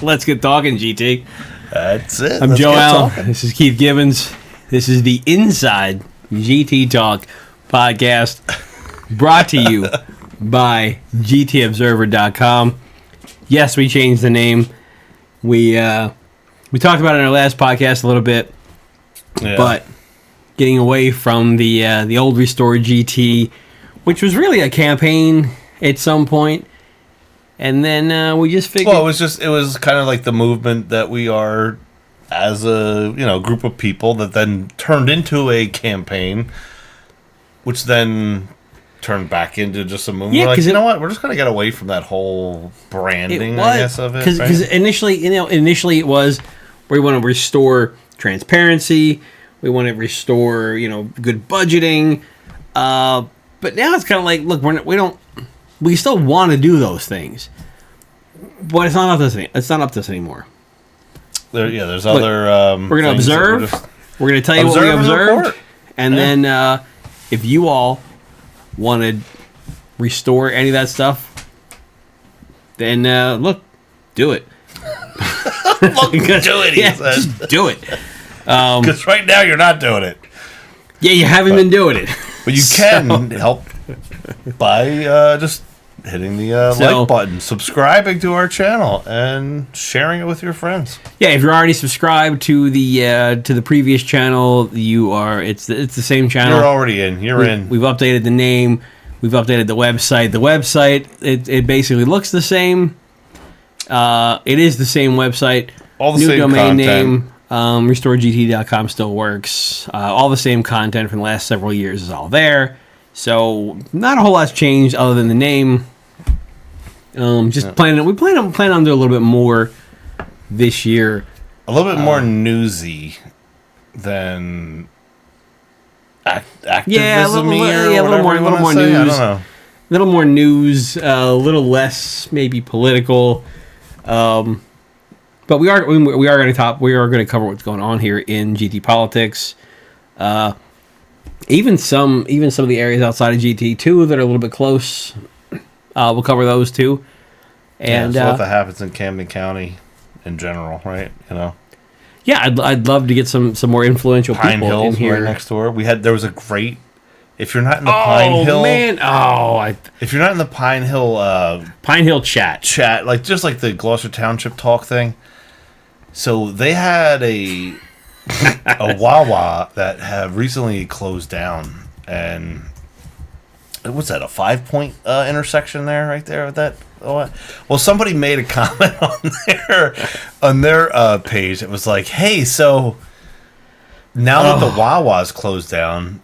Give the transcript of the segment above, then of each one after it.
Let's get talking, GT. That's it. I'm Joe Allen. This is Keith Gibbons. This is the Inside GT Talk podcast, brought to you by GTObserver.com. Yes, we changed the name. We talked about it in our last podcast a little bit, but getting away from the old restored GT, which was really a campaign at some point. And then we just figured... Well, it was kind of like the movement that we are as a group of people that then turned into a campaign, which then turned back into just a movement. Yeah, like, you know what? We're just going to get away from that whole branding, I guess, of it. Because initially it was we want to restore transparency. We want to restore, good budgeting. But now it's kind of like, look, we still want to do those things, but it's not up to us. It's not up to us anymore. There's other. We're going to observe. We're going to tell you what we observed, and then if you all want to restore any of that stuff, then look, do it. Look, do it. Just do it. Because right now you're not doing it. Yeah, you haven't been doing it. But you can help by just hitting the like button, subscribing to our channel, and sharing it with your friends. Yeah, if you're already subscribed to the previous channel, it's the same channel. You're already in. You're in. We've updated the name. We've updated the website. The website it basically looks the same. It is the same website. All the new same domain content. name. RestoreGT.com still works. All the same content from the last several years is all there. So not a whole lot's changed other than the name. We plan on doing a little bit more this year. A little bit more newsy than activism. Yeah, a little more news. I don't know. A little more news, a little less maybe political. But we are going to cover what's going on here in GT politics. Even some of the areas outside of GT too that are a little bit close. We'll cover those too. And so what that happens in Camden County in general, right? Yeah, I'd love to get some more influential Pine people Hills in here. right next door. There was a great. If you're not in the Pine Hill, if you're not in the Pine Hill chat, like just like the Gloucester Township talk thing. So they had a Wawa that have recently closed down, and what's that? A 5-point intersection there, right there with that. Well, somebody made a comment on their page. It was like, hey, so now that the Wawa's closed down,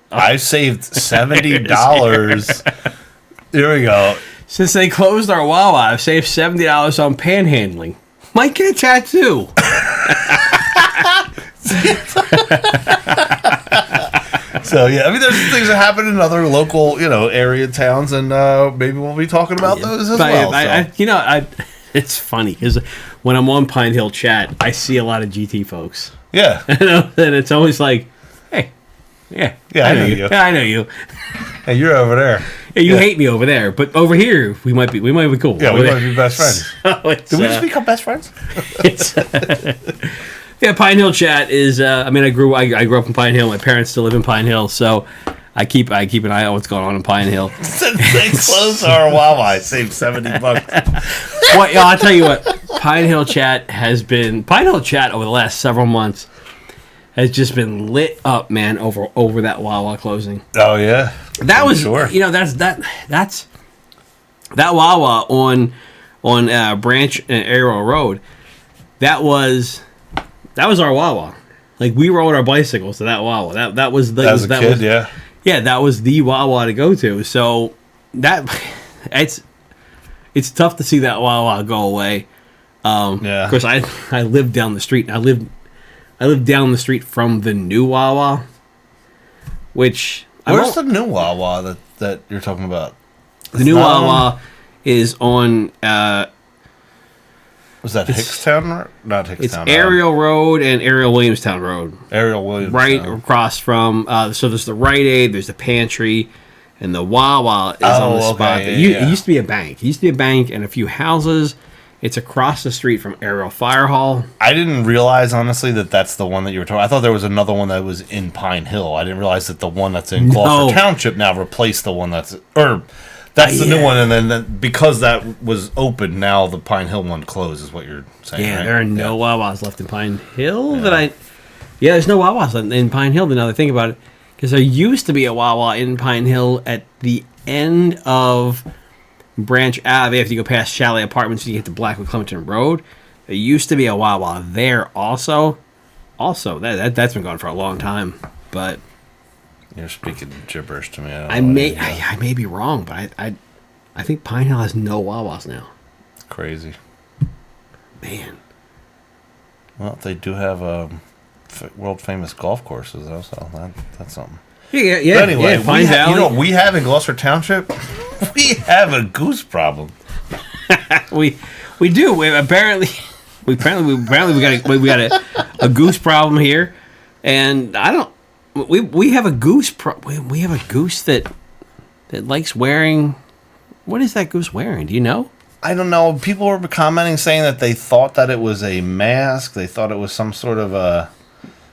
I saved $70. Here we go. Since they closed our Wawa, I've saved $70 on panhandling. Might get a tattoo. So yeah, I mean, there's things that happen in other local, area towns, and maybe we'll be talking about those as well. It's funny because when I'm on Pine Hill chat, I see a lot of GT folks. Yeah, and it's always like, hey, I know you. Yeah, I know you. Hey, you're over there. Yeah, you hate me over there, but over here we might be cool. Yeah, we might be best friends. Did we just become best friends? Yeah, Pine Hill chat is. I grew up in Pine Hill. My parents still live in Pine Hill, so I keep an eye on what's going on in Pine Hill. Since they closed our Wawa, I saved $70. Well, I'll tell you what. Pine Hill chat over the last several months has just been lit up, man, over that Wawa closing. Oh yeah, that was sure. That's that Wawa on Branch and Arrow Road. That was our Wawa. Like, we rode our bicycles to that Wawa. That was the as a kid, yeah. Yeah, that was the Wawa to go to. So it's tough to see that Wawa go away. Of course, I live down the street. I live down the street from the new Wawa, which where's the new Wawa that you're talking about? The new Wawa is on. Was that Hickstown? Not Hickstown. It's Ariel Road and Ariel Williamstown Road. Ariel Williamstown. Right across from. So there's the Rite Aid. There's the Pantry. And the Wawa is on the spot. It used to be a bank. It used to be a bank and a few houses. It's across the street from Ariel Fire Hall. I didn't realize, honestly, that that's the one that you were talking about. I thought there was another one that was in Pine Hill. I didn't realize that the one that's in Gloucester Township now replaced the one that's... Or that's the new one, and then because that was open, now the Pine Hill one closed, is what you're saying, right? There are no Wawas left in Pine Hill there's no Wawas in Pine Hill, now that I think about it. Because there used to be a Wawa in Pine Hill at the end of Branch Ave. After you go past Chalet Apartments, you get to Blackwood Clementon Road. There used to be a Wawa there also. That's been gone for a long time. But you're speaking gibberish to me. I may be wrong, but I think Pine Hill has no Wawas now. Crazy, man. Well, they do have world famous golf courses though, so that's something. Yeah. But anyway, Pine Valley. You know what we have in Gloucester Township? We have a goose problem. we do. We apparently got a goose problem here, and I don't. We have a goose. We have a goose that likes wearing. What is that goose wearing? Do you know? I don't know. People were commenting saying that they thought that it was a mask. They thought it was some sort of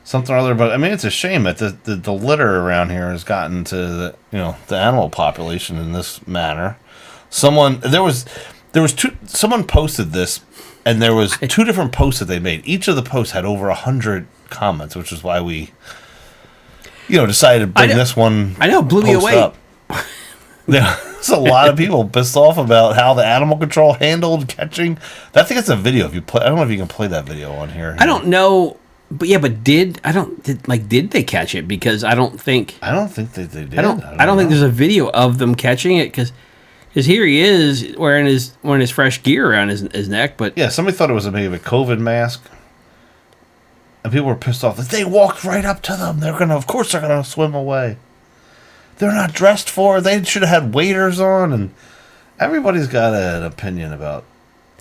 something or other. But I mean, it's a shame that the litter around here has gotten to the animal population in this manner. Someone posted this, and there was 2 different posts that they made. Each of the posts had over 100 comments, which is why we decided to bring this one. I know, blew me away. Up. There's a lot of people pissed off about how the animal control handled catching. I think it's a video. If you play, I don't know if you can play that video on here. I don't know, but did they catch it? Because I don't think they did. I don't think there's a video of them catching it because here he is wearing his fresh gear around his neck. But yeah, somebody thought it was maybe a COVID mask. And people were pissed off. They walked right up to them. Of course they're gonna swim away. They're not dressed for it. They should have had waders on. And everybody's got an opinion about,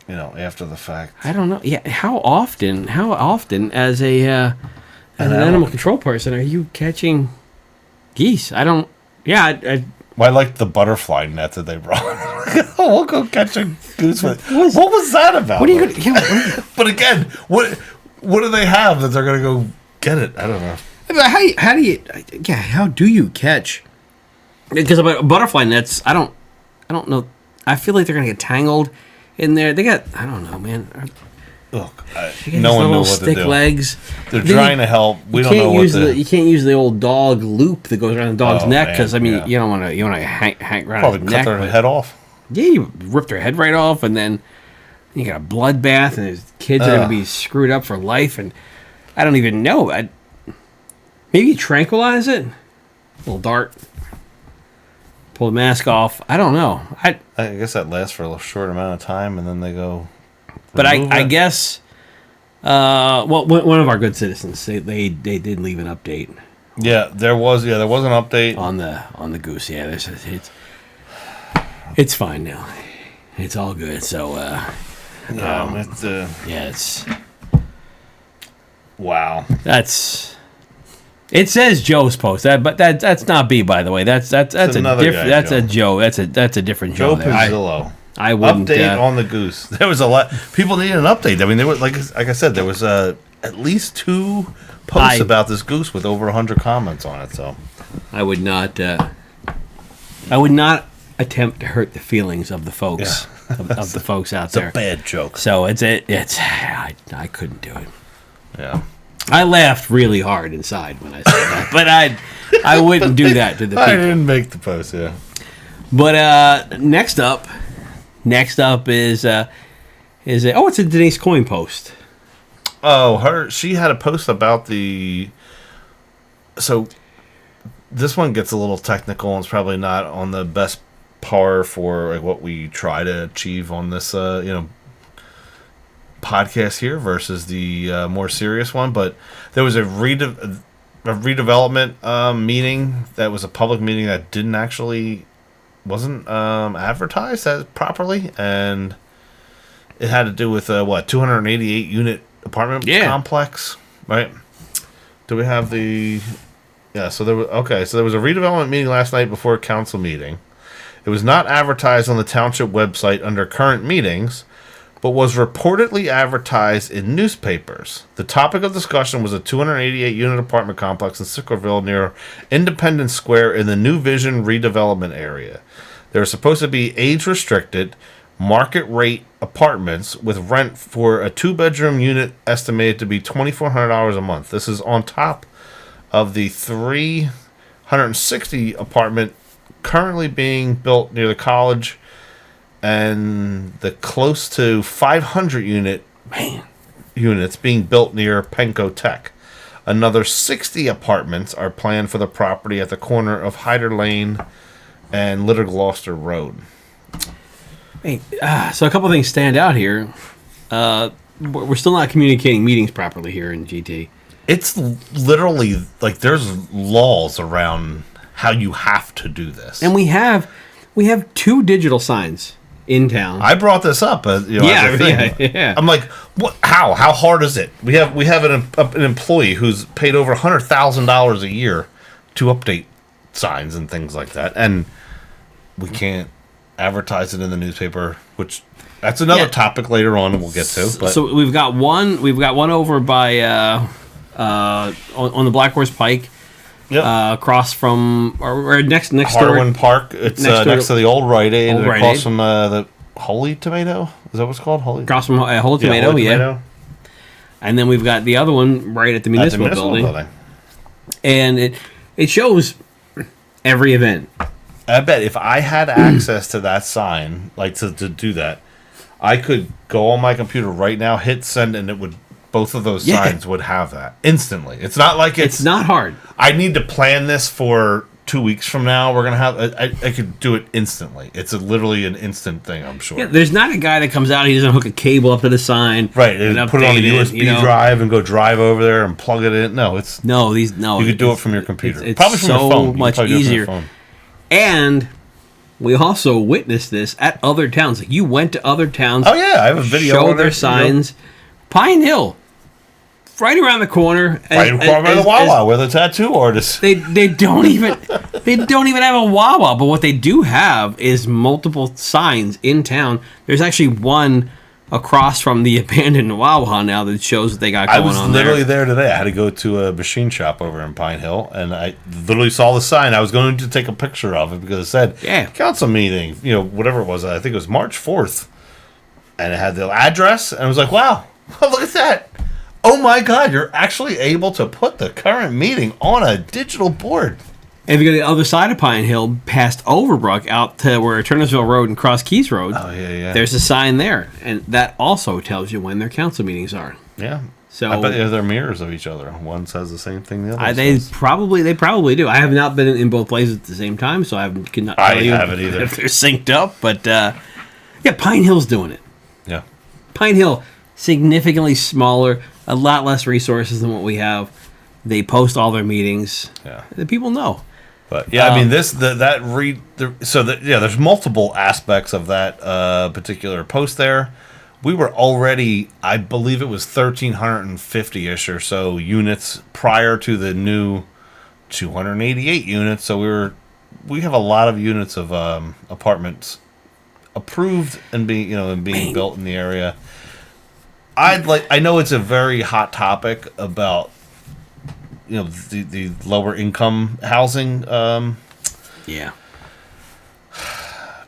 after the fact. I don't know. Yeah, how often as an animal control person are you catching geese? I don't. Yeah, I like the butterfly net that they brought. We'll go catch a goose with. What was that about? What are you gonna? But again, what do they have that they're gonna go get it? I don't know. How do you? Yeah, how do you catch? Because about butterfly nets, I don't know. I feel like they're gonna get tangled in there. They got, I don't know, man. Look, no one knows what to do. Legs. They're trying to help. We don't know what to. You can't use the old dog loop that goes around the dog's neck because you don't want to. You want to hang around probably his cut neck, their head off. Yeah, you rip their head right off, and then you got a bloodbath, and his kids are gonna be screwed up for life. And I don't even know. Maybe tranquilize it. A little dart. Pull the mask off. I don't know. I guess that lasts for a short amount of time, and then they go. But I guess, one of our good citizens they did leave an update. Yeah, there was an update on the goose. Yeah, it's fine now. It's all good. So it's wow. It says Joe's post, but that's not B, by the way. That's a different. That's a Joe. That's a different Joe. Joe Pizzillo. I wouldn't update on the goose. There was a lot. People needed an update. I mean, there was like I said, there was at least 2 posts about this goose with over 100 comments on it. So I would not attempt to hurt the feelings of the folks of the folks out there. It's a bad joke. So I couldn't do it. Yeah. I laughed really hard inside when I said that, but I wouldn't do that to the people. I didn't make the post, yeah. But next up is it's a Denise Coyne post. Oh, she had a post about so this one gets a little technical and it's probably not on the best par for what we try to achieve on this podcast here versus the more serious one, but there was a redevelopment meeting that was a public meeting that wasn't advertised as properly, and it had to do with 288 unit apartment complex, right? Do we have the Yeah, so there was a redevelopment meeting last night before a council meeting. It was not advertised on the township website under current meetings, but was reportedly advertised in newspapers. The topic of discussion was a 288-unit apartment complex in Sicklerville near Independence Square in the new Vision Redevelopment Area. They were supposed to be age-restricted, market-rate apartments with rent for a two-bedroom unit estimated to be $2,400 a month. This is on top of the 360 apartment currently being built near the college and the close to 500 units being built near Penco Tech. Another 60 apartments are planned for the property at the corner of Hyder Lane and Little Gloucester Road. Hey, so a couple things stand out here. We're still not communicating meetings properly here in GT. It's literally like there's laws around how you have to do this. And we have 2 digital signs in town. I brought this up, yeah. I'm like, what? How hard is it? We have an employee who's paid over $100,000 a year to update signs and things like that, and we can't advertise it in the newspaper. Which that's another topic later on we'll get to. But. So we've got one over by on the Black Horse Pike. Yep. Across from or next Harwin door, Park. It's next to the old Rite Aid. Across from the Holy Tomato. Is that what it's called? Across from Holy Tomato, yeah. And then we've got the other one right at the municipal building. And it shows every event. I bet if I had access to that sign, like to do that, I could go on my computer right now, hit send, and it would. Both of those signs would have that instantly. It's not like it's not hard. I need to plan this for 2 weeks from now. We're gonna have. I could do it instantly. It's literally an instant thing. I'm sure. Yeah, there's not a guy that comes out. He doesn't hook a cable up to the sign, right? And put it on a USB drive and go drive over there and plug it in. No, it's no. You could do it from your computer. It's probably from your phone. Much easier. And we also witnessed this at other towns. Like you went to other towns. Oh yeah, I have a video. Show their signs. Pine Hill. Right around the corner, right by the Wawa, where the tattoo artists. They don't even have a Wawa, but what they do have is multiple signs in town. There's actually one across from the abandoned Wawa now that shows what they got going on. I was literally there today. I had to go to a machine shop over in Pine Hill, and I literally saw the sign. I was going to take a picture of it because it said council meeting, whatever it was. I think it was March 4th, and it had the address, and I was like, wow, look at that. Oh my God, you're actually able to put the current meeting on a digital board. And if you go to the other side of Pine Hill, past Overbrook, out to where Turnersville Road and Cross Keys Road, there's a sign there. And that also tells you when their council meetings are. Yeah. So I bet they're mirrors of each other. One says the same thing the other they probably do. I have not been in both places at the same time, so I cannot tell you haven't either. If they're synced up. But, Pine Hill's doing it. Yeah. Pine Hill, significantly smaller, a lot less resources than what we have. They post all their meetings. Yeah, the people know. But I mean, there's multiple aspects of that particular post there. We were already, I believe it was 1,350-ish or so units prior to the new 288 units. So we have a lot of units of apartments approved and being built in the area. I know it's a very hot topic about the lower income housing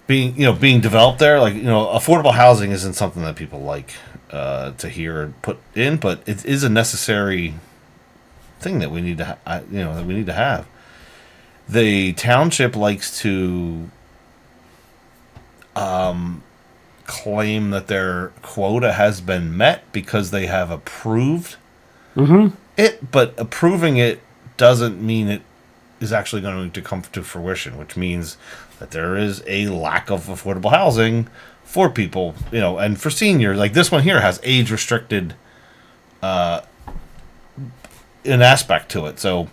being developed there. Like affordable housing isn't something that people like to hear and put in, but it is a necessary thing that we need to have. The township likes to claim that their quota has been met because they have approved it, but approving it doesn't mean it is actually going to come to fruition, which means that there is a lack of affordable housing for people, and for seniors. Like this one here has age restricted an aspect to it. So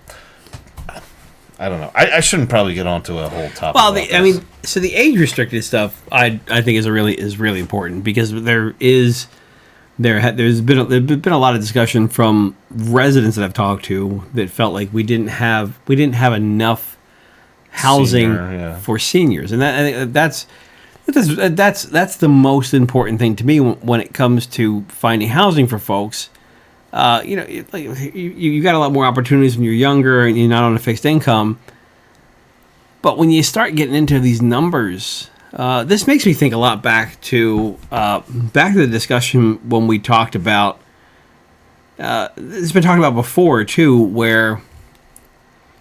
I don't know. I shouldn't probably get onto a whole topic. Well, the age restricted stuff I think is really important because there is there's been a lot of discussion from residents that I've talked to that felt like we didn't have enough housing for seniors, and that's the most important thing to me when it comes to finding housing for folks. You got a lot more opportunities when you're younger and you're not on a fixed income. But when you start getting into these numbers, this makes me think a lot back to the discussion when we talked about. It's been talked about before too, where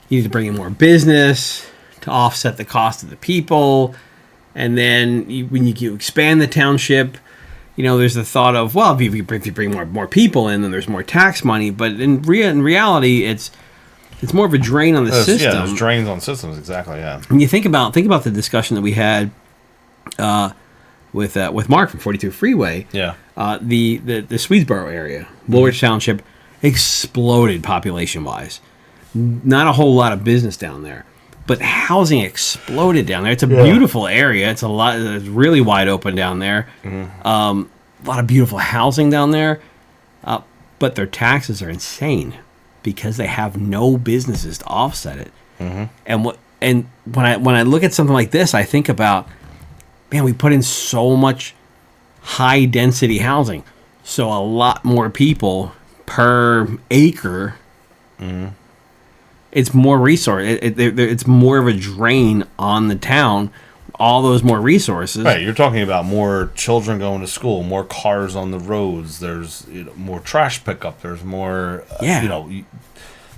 you need to bring in more business to offset the cost of the people, and then when you expand the township, there's the thought of, well, if you bring more people in, then there's more tax money. But in reality, it's more of a drain on the system. Yeah, there's drains on systems, exactly. Yeah. And you think about the discussion that we had with Mark from 42 Freeway. Yeah. The Swedesboro area, Woolwich Township, exploded population wise. Not a whole lot of business down there, but housing exploded down there. It's a beautiful area. It's really wide open down there. Mm-hmm. A lot of beautiful housing down there, but their taxes are insane because they have no businesses to offset it. Mm-hmm. And when I look at something like this, I think about, man, we put in so much high density housing, so a lot more people per acre. Mm-hmm. It's more resource. It's more of a drain on the town. All those more resources. Right. You're talking about more children going to school, more cars on the roads. There's more trash pickup. There's more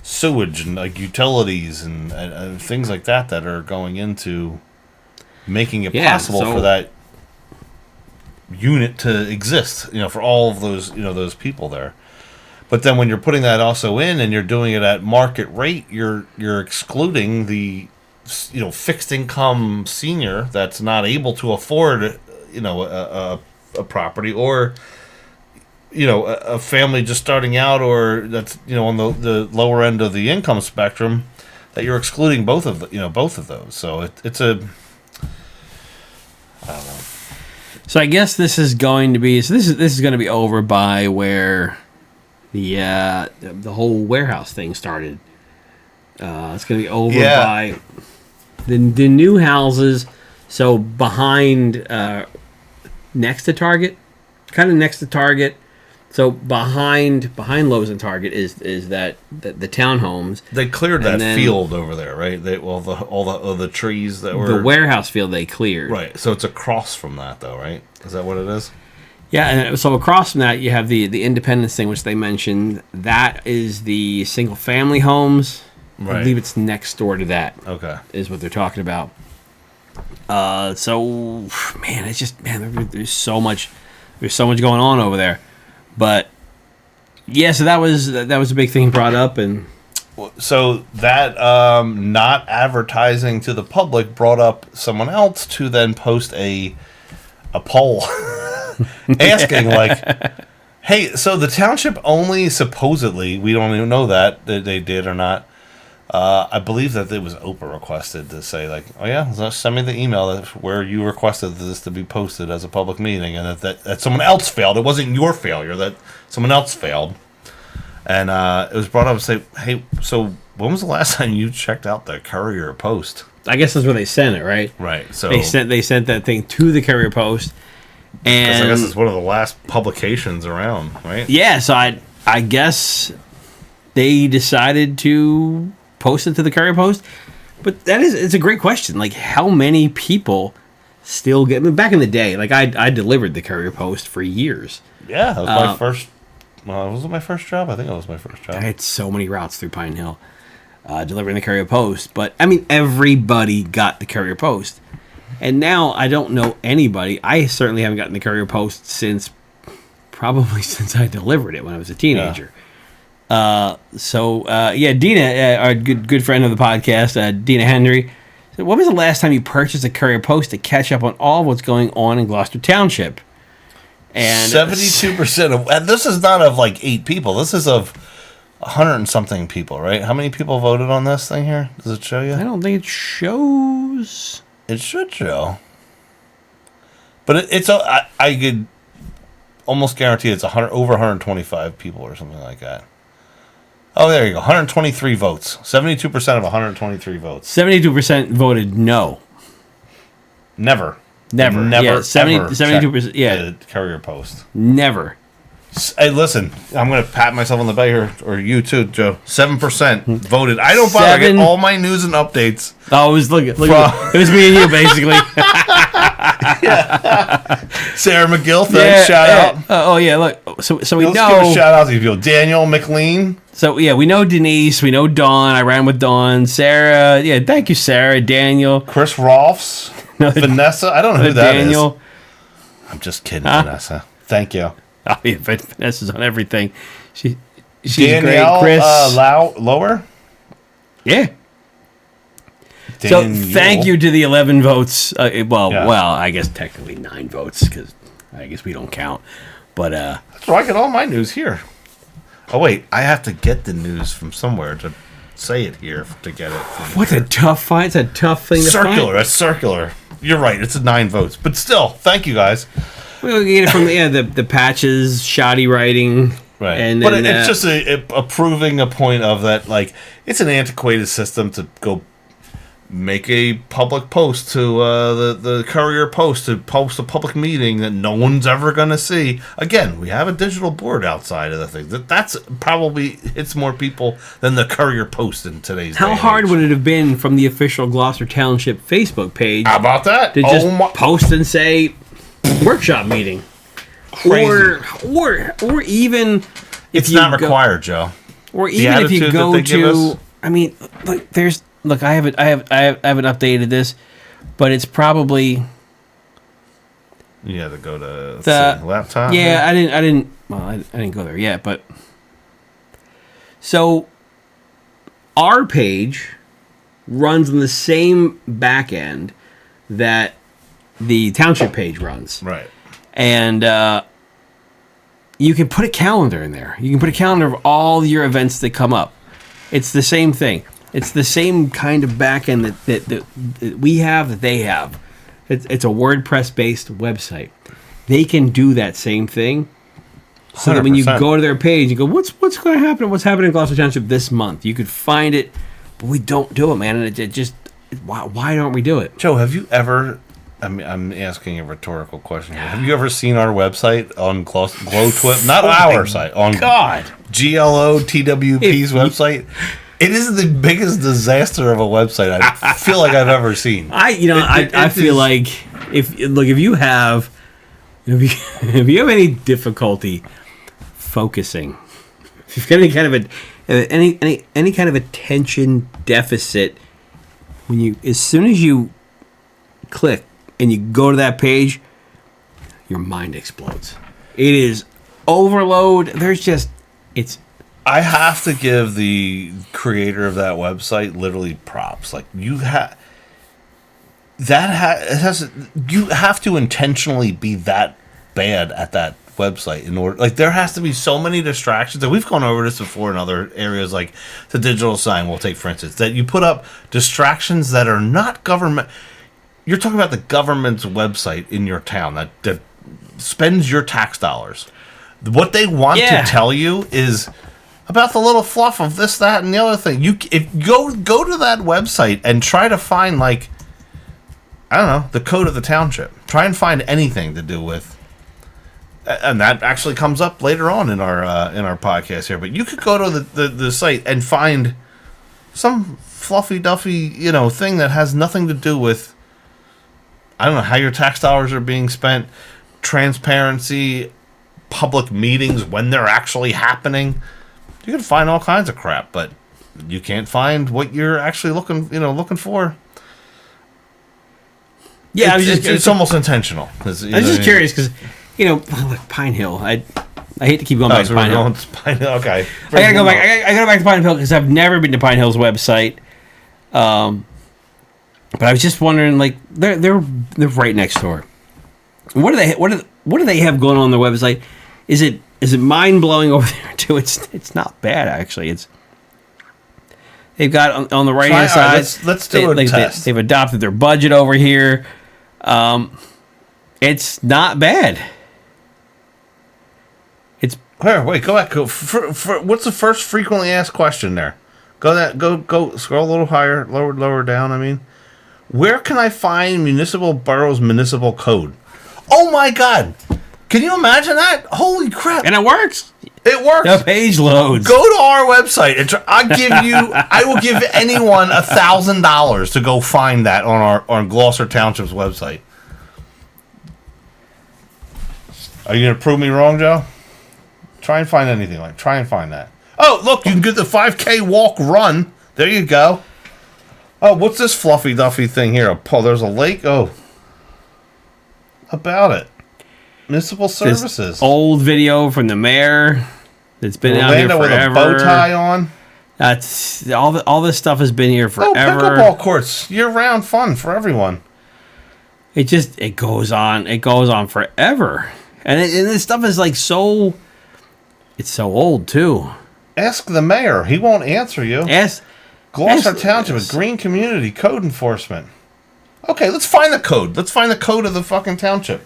sewage and like utilities and things like that are going into making it possible for that unit to exist. For all of those those people there. But then when you're putting that also in and you're doing it at market rate, you're excluding the fixed income senior that's not able to afford a property, or a family just starting out, or that's on the lower end of the income spectrum, that you're excluding both of those. So it's a, I don't know. So I guess this is going to be over by where the whole warehouse thing started. It's going to be over by the new houses. So behind, next to Target, kind of next to Target. So behind Lowe's and Target is the townhomes. They cleared that field over there, right? All the trees that were the warehouse field they cleared. Right. So it's across from that, though, right? Is that what it is? Yeah, and so across from that, you have the Independence thing, which they mentioned. That is the single-family homes. Right. I believe it's next door to that. Okay. Is what they're talking about. So, man, it's just, there's so much going on over there. But, yeah, so that was a big thing brought up. And so that not advertising to the public brought up someone else to then post a poll asking, like, hey, so the township only supposedly, we don't even know that they did or not. I believe that it was Oprah requested to say, like, oh yeah, send me the email where you requested this to be posted as a public meeting, and that someone else failed. It wasn't your failure, that someone else failed. And it was brought up and say, hey, so when was the last time you checked out the Courier Post? I guess that's where they sent it, right? Right. So they sent that thing to the Courier Post, and I guess it's one of the last publications around, right? Yeah. So I guess they decided to post it to the Courier Post, but it's a great question. Like, how many people still get? I mean, back in the day, like I delivered the Courier Post for years. Yeah, that was my first. Well, was it my first job? I think it was my first job. I had so many routes through Pine Hill, delivering the Courier Post. But I mean, everybody got the Courier Post, and now I don't know anybody. I certainly haven't gotten the Courier Post since I delivered it when I was a teenager. Yeah. Dina, our good friend of the podcast, Dina Henry, said, when was the last time you purchased a Courier Post to catch up on all of what's going on in Gloucester Township? And 72% of, and this is not of like 8 people. This is of 100 and something people, right? How many people voted on this thing here? Does it show you? I don't think it shows. It should show. But it's I could almost guarantee it's over 125 people or something like that. Oh, there you go. 123 votes. 72% of 123 votes. 72% voted no. Never. Yeah, 72%. Yeah. The Courier Post. Never. Hey, listen, I'm going to pat myself on the back here, or you too, Joe. 7% voted. I don't bother. I get all my news and updates. Oh, it was look it was me and you, basically. Sarah McGill, thanks. Shout out. Look. So we Let's know. Give a shout out to you, people. Daniel McLean. So, we know Denise. We know Dawn. I ran with Dawn. Sarah. Yeah, thank you, Sarah. Daniel. Chris Rolfs. Vanessa. I don't know who that Daniel. is. I'm just kidding, Vanessa. Thank you. Oh, yeah, Vanessa's on everything. She's Danielle, great. Chris. Lower? Yeah. Daniel. So, thank you to the 11 votes. Well, I guess technically 9 votes, because I guess we don't count. But, that's where I get all my news here. Oh, wait. I have to get the news from somewhere to say it here to get it. What's a tough find? It's a tough thing to find. It's circular. You're right. It's 9 votes. But still, thank you, guys. We'll get it from the patches, shoddy writing. Right. And then, it's just proving a point of that, like, it's an antiquated system to go make a public post to the Courier Post to post a public meeting that no one's ever going to see. Again, we have a digital board outside of the thing. That's probably hits more people than the Courier Post in today's day. How hard would it have been from the official Gloucester Township Facebook page? How about that? To just post and say workshop meeting. Crazy. Or even if it's not required, Joe. Or even if you go to, I mean, look, I haven't updated this, but it's probably. You had to go to the laptop. Yeah, I didn't. Well, I didn't go there yet, but so our page runs on the same back end that the township page runs. Right. And you can put a calendar in there. You can put a calendar of all your events that come up. It's the same thing. It's the same kind of back end that we have, that they have. It's a WordPress-based website. They can do that same thing. So 100%. That when you go to their page, you go, what's going to happen? What's happening in Gloucester Township this month? You could find it, but we don't do it, man. And it just, why don't we do it? Joe, have you ever... I'm asking a rhetorical question here. Have you ever seen our website on GlowTwip? Not our site. On GLOTWP's website. It is the biggest disaster of a website I feel like I've ever seen. I feel like if you have any difficulty focusing, if you've got any kind of attention deficit, as soon as you click and you go to that page, your mind explodes. It is overload. I have to give the creator of that website literally props. Like you have to intentionally be that bad at that website in order. Like there has to be so many distractions. And we've gone over this before in other areas, like the digital sign. We'll take for instance that you put up distractions that are not government. You're talking about the government's website in your town that spends your tax dollars. What they want to tell you is about the little fluff of this, that, and the other thing. Go to that website and try to find, like, I don't know, the code of the township. Try and find anything to do with, and that actually comes up later on in our podcast here. But you could go to the site and find some fluffy duffy thing that has nothing to do with, I don't know, how your tax dollars are being spent, transparency, public meetings when they're actually happening. You can find all kinds of crap, but you can't find what you're actually looking for. Yeah, it's almost intentional. I was just curious because, Pine Hill. I hate to keep going back to Pine Hill. Okay, I gotta go back. I gotta go back to Pine Hill because I've never been to Pine Hill's website. But I was just wondering, like, they're right next door. What do they have going on their website? Is it mind blowing over there too? It's not bad actually. They've got on the right hand side. Let's do a test. They've adopted their budget over here. It's not bad. Here, wait, go back. What's the first frequently asked question there? Go. Scroll a little higher, lower down. I mean, where can I find municipal boroughs municipal code? Oh my God! Can you imagine that? Holy crap! And it works. It works. The page loads. Go to our website. I will give anyone $1,000 to go find that on Gloucester Township's website. Are you gonna prove me wrong, Joe? Try and find anything like. Try and find that. Oh, look! You can get the 5K walk run. There you go. Oh, what's this fluffy duffy thing here? Oh, there's a lake. Oh, about it. Municipal services. This old video from the mayor that's been out here forever. With a bow tie on. That's all this stuff has been here forever. Oh, pickleball courts, year-round fun for everyone. It goes on. It goes on forever, and this stuff is like so. It's so old too. Ask the mayor; he won't answer you. Gloucester Township, a green community code enforcement. Okay, let's find the code. Let's find the code of the fucking township.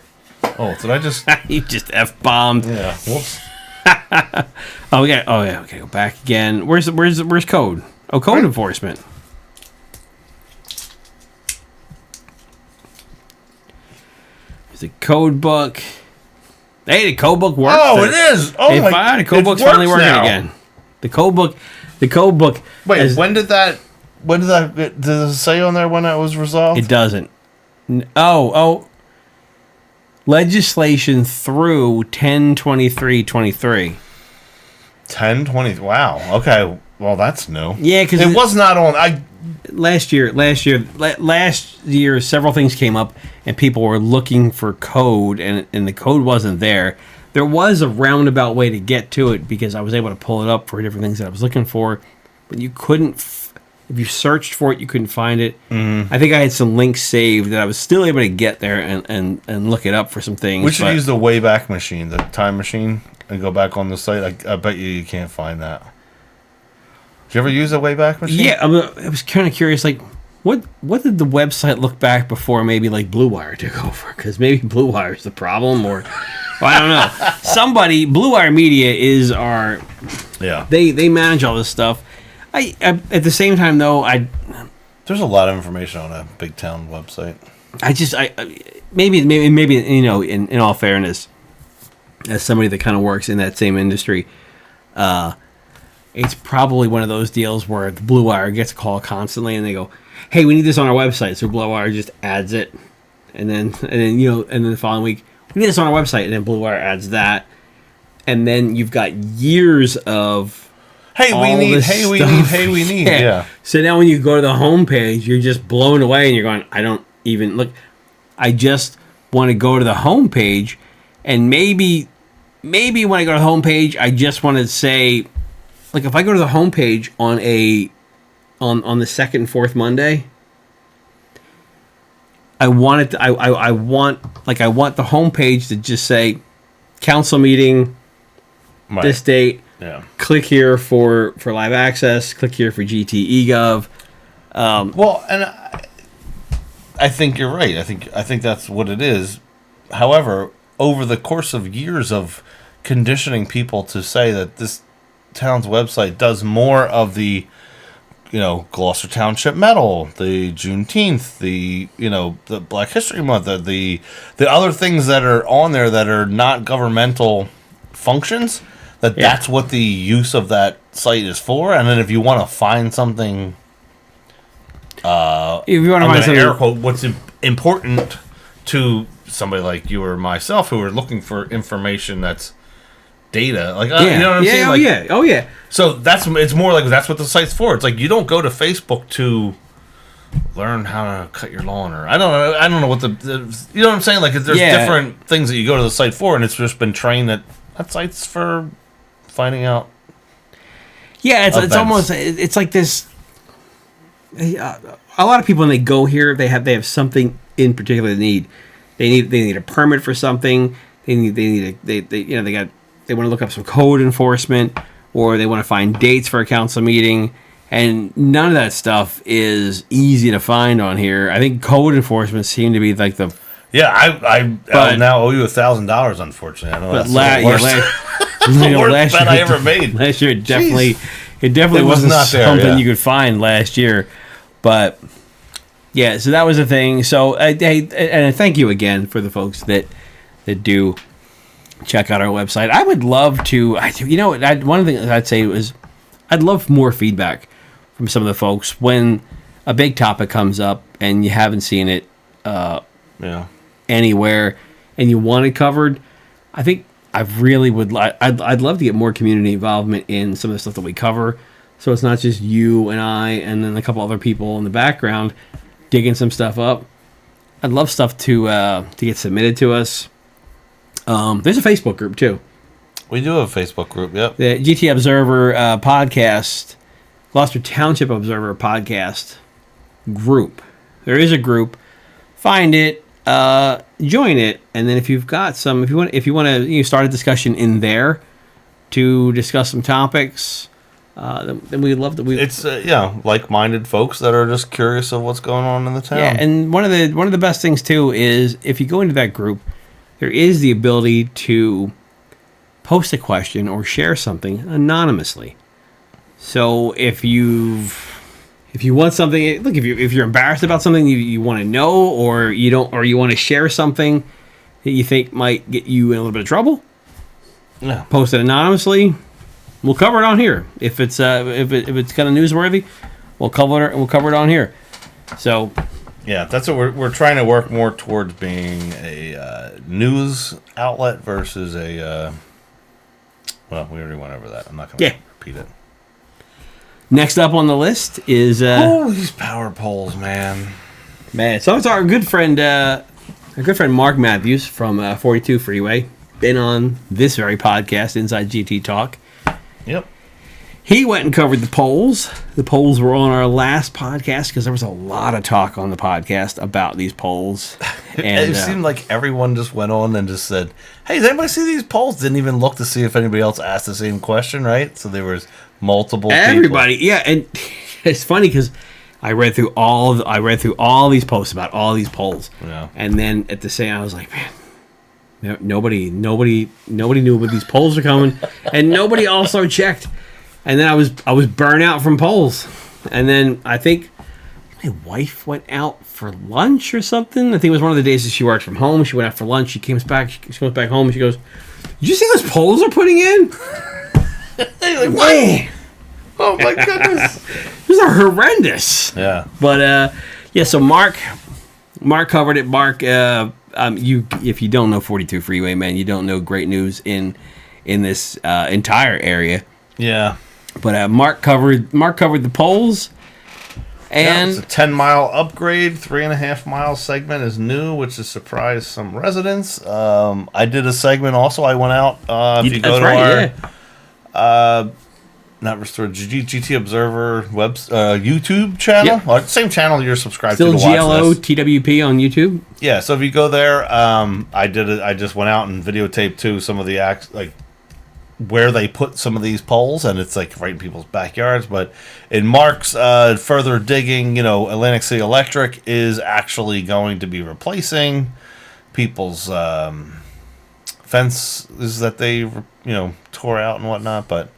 Oh, did I just... You just F-bombed. Yeah, whoops. Okay, go back again. Where's code? Oh, code enforcement. There's a code book. Hey, the code book works. Oh, it is! Oh, the code book's finally working again. The code book... Wait, when did it say on there when that was resolved? It doesn't. Legislation through 10/23/23. 10/20. Wow. Okay. Well, that's new. Yeah, because it was not on. Last year, several things came up, and people were looking for code, and the code wasn't there. There was a roundabout way to get to it because I was able to pull it up for different things that I was looking for, but you couldn't. If you searched for it, you couldn't find it. I think I had some links saved that I was still able to get there and look it up for some things. We should use the Wayback Machine, the time machine, and go back on the site. I bet you can't find that. Did you ever use a Wayback Machine? Yeah, I was kind of curious, like, what did the website look back before maybe, like, Blue Wire took over? Because maybe Blue Wire is the problem, or... Well, I don't know. Blue Wire Media is our... Yeah. They manage all this stuff. I at the same time though, there's a lot of information on a big town website. Maybe you know, in all fairness, as somebody that kind of works in that same industry, it's probably one of those deals where the Blue Wire gets a call constantly, and they go, "Hey, we need this on our website." So Blue Wire just adds it, and then the following week, we need this on our website, and then Blue Wire adds that, and then you've got years of. Hey, we need. Yeah. So now when you go to the homepage, you're just blown away, and you're going, I don't even look. I just want to go to the homepage, and maybe when I go to the homepage, I just want to say, like, if I go to the homepage on the second and fourth Monday, I want the homepage to just say, council meeting, right. This date. Yeah. Click here for live access. Click here for GTEGov. Well, and I think you're right. I think that's what it is. However, over the course of years of conditioning people to say that this town's website does more of the, Gloucester Township Medal, the Juneteenth, the Black History Month, the other things that are on there that are not governmental functions. That's what the use of that site is for, and then if you want to find something, if you want to find something, air quote, what's important to somebody like you or myself who are looking for information that's data, like you know what I'm saying? Oh yeah. So it's more like that's what the site's for. It's like you don't go to Facebook to learn how to cut your lawn, or I don't know what you know what I'm saying? Like there's different things that you go to the site for, and it's just been trained that site's for finding out. Yeah, it's almost like this. A lot of people when they go here, they have something in particular they need. They need a permit for something. They want to look up some code enforcement, or they want to find dates for a council meeting, and none of that stuff is easy to find on here. I think code enforcement seemed to be like the Yeah, I now owe you $1,000. Unfortunately, I know But the worst bet I ever made. Last year, it definitely wasn't something you could find last year. But yeah, so that was the thing. So and thank you again for the folks that do check out our website. I would love to. One of the things I'd say was I'd love more feedback from some of the folks when a big topic comes up and you haven't seen it anywhere and you want it covered. I think I really would I'd love to get more community involvement in some of the stuff that we cover, so it's not just you and I and then a couple other people in the background digging some stuff up. I'd love stuff to get submitted to us. There's a Facebook group too. We do have a Facebook group. Yep. The GT Observer podcast, Gloucester Township Observer podcast group. There is a group. Find it, join it, and then if you want to start a discussion in there to discuss some topics, then we'd love to. It's like-minded folks that are just curious of what's going on in the town. Yeah, and one of the best things too is if you go into that group, there is the ability to post a question or share something anonymously. So if you want something, look, if you're embarrassed about something you want to know, or you don't, or you want to share something that you think might get you in a little bit of trouble, post it anonymously. We'll cover it on here. If it's kind of newsworthy, we'll cover it on here. So yeah, that's what we're trying to work more towards, being a news outlet versus a. Well, we already went over that. I'm not going to repeat it. Next up on the list is these power poles, man. So it's our good friend Mark Matthews from 42 Freeway. Been on this very podcast, Inside GT Talk. Yep. He went and covered the poles. The poles were on our last podcast because there was a lot of talk on the podcast about these poles. And it seemed like everyone just went on and just said, "Hey, does anybody see these poles?" Didn't even look to see if anybody else asked the same question, right? So there was multiple everybody people. Yeah, and it's funny because I read through all these posts about all these poles, and then at the same I was like, man, nobody knew what these poles are coming, and nobody also checked. And then I was burnt out from poles, and then I think my wife went out for lunch or something. I think it was one of the days that she worked from home. She went out for lunch. She comes back home and she goes, "Did you see those poles they're putting in?" Like, what? Oh my goodness, these are horrendous. Yeah, but so Mark covered it. Mark, if you don't know 42 Freeway, man, you don't know great news in this entire area. Yeah, but Mark covered the poles. And it's a 10-mile upgrade. 3.5-mile segment is new, which has surprised some residents. I did a segment also. I went out. If you go to our not restored GT Observer YouTube channel, same channel you're subscribed to. Still GLO TWP on YouTube. Yeah, so if you go there, I did it. I just went out and videotaped too some of the acts, like where they put some of these poles, and it's like right in people's backyards. But in Mark's further digging, Atlantic City Electric is actually going to be replacing people's fences that they tore out and whatnot. But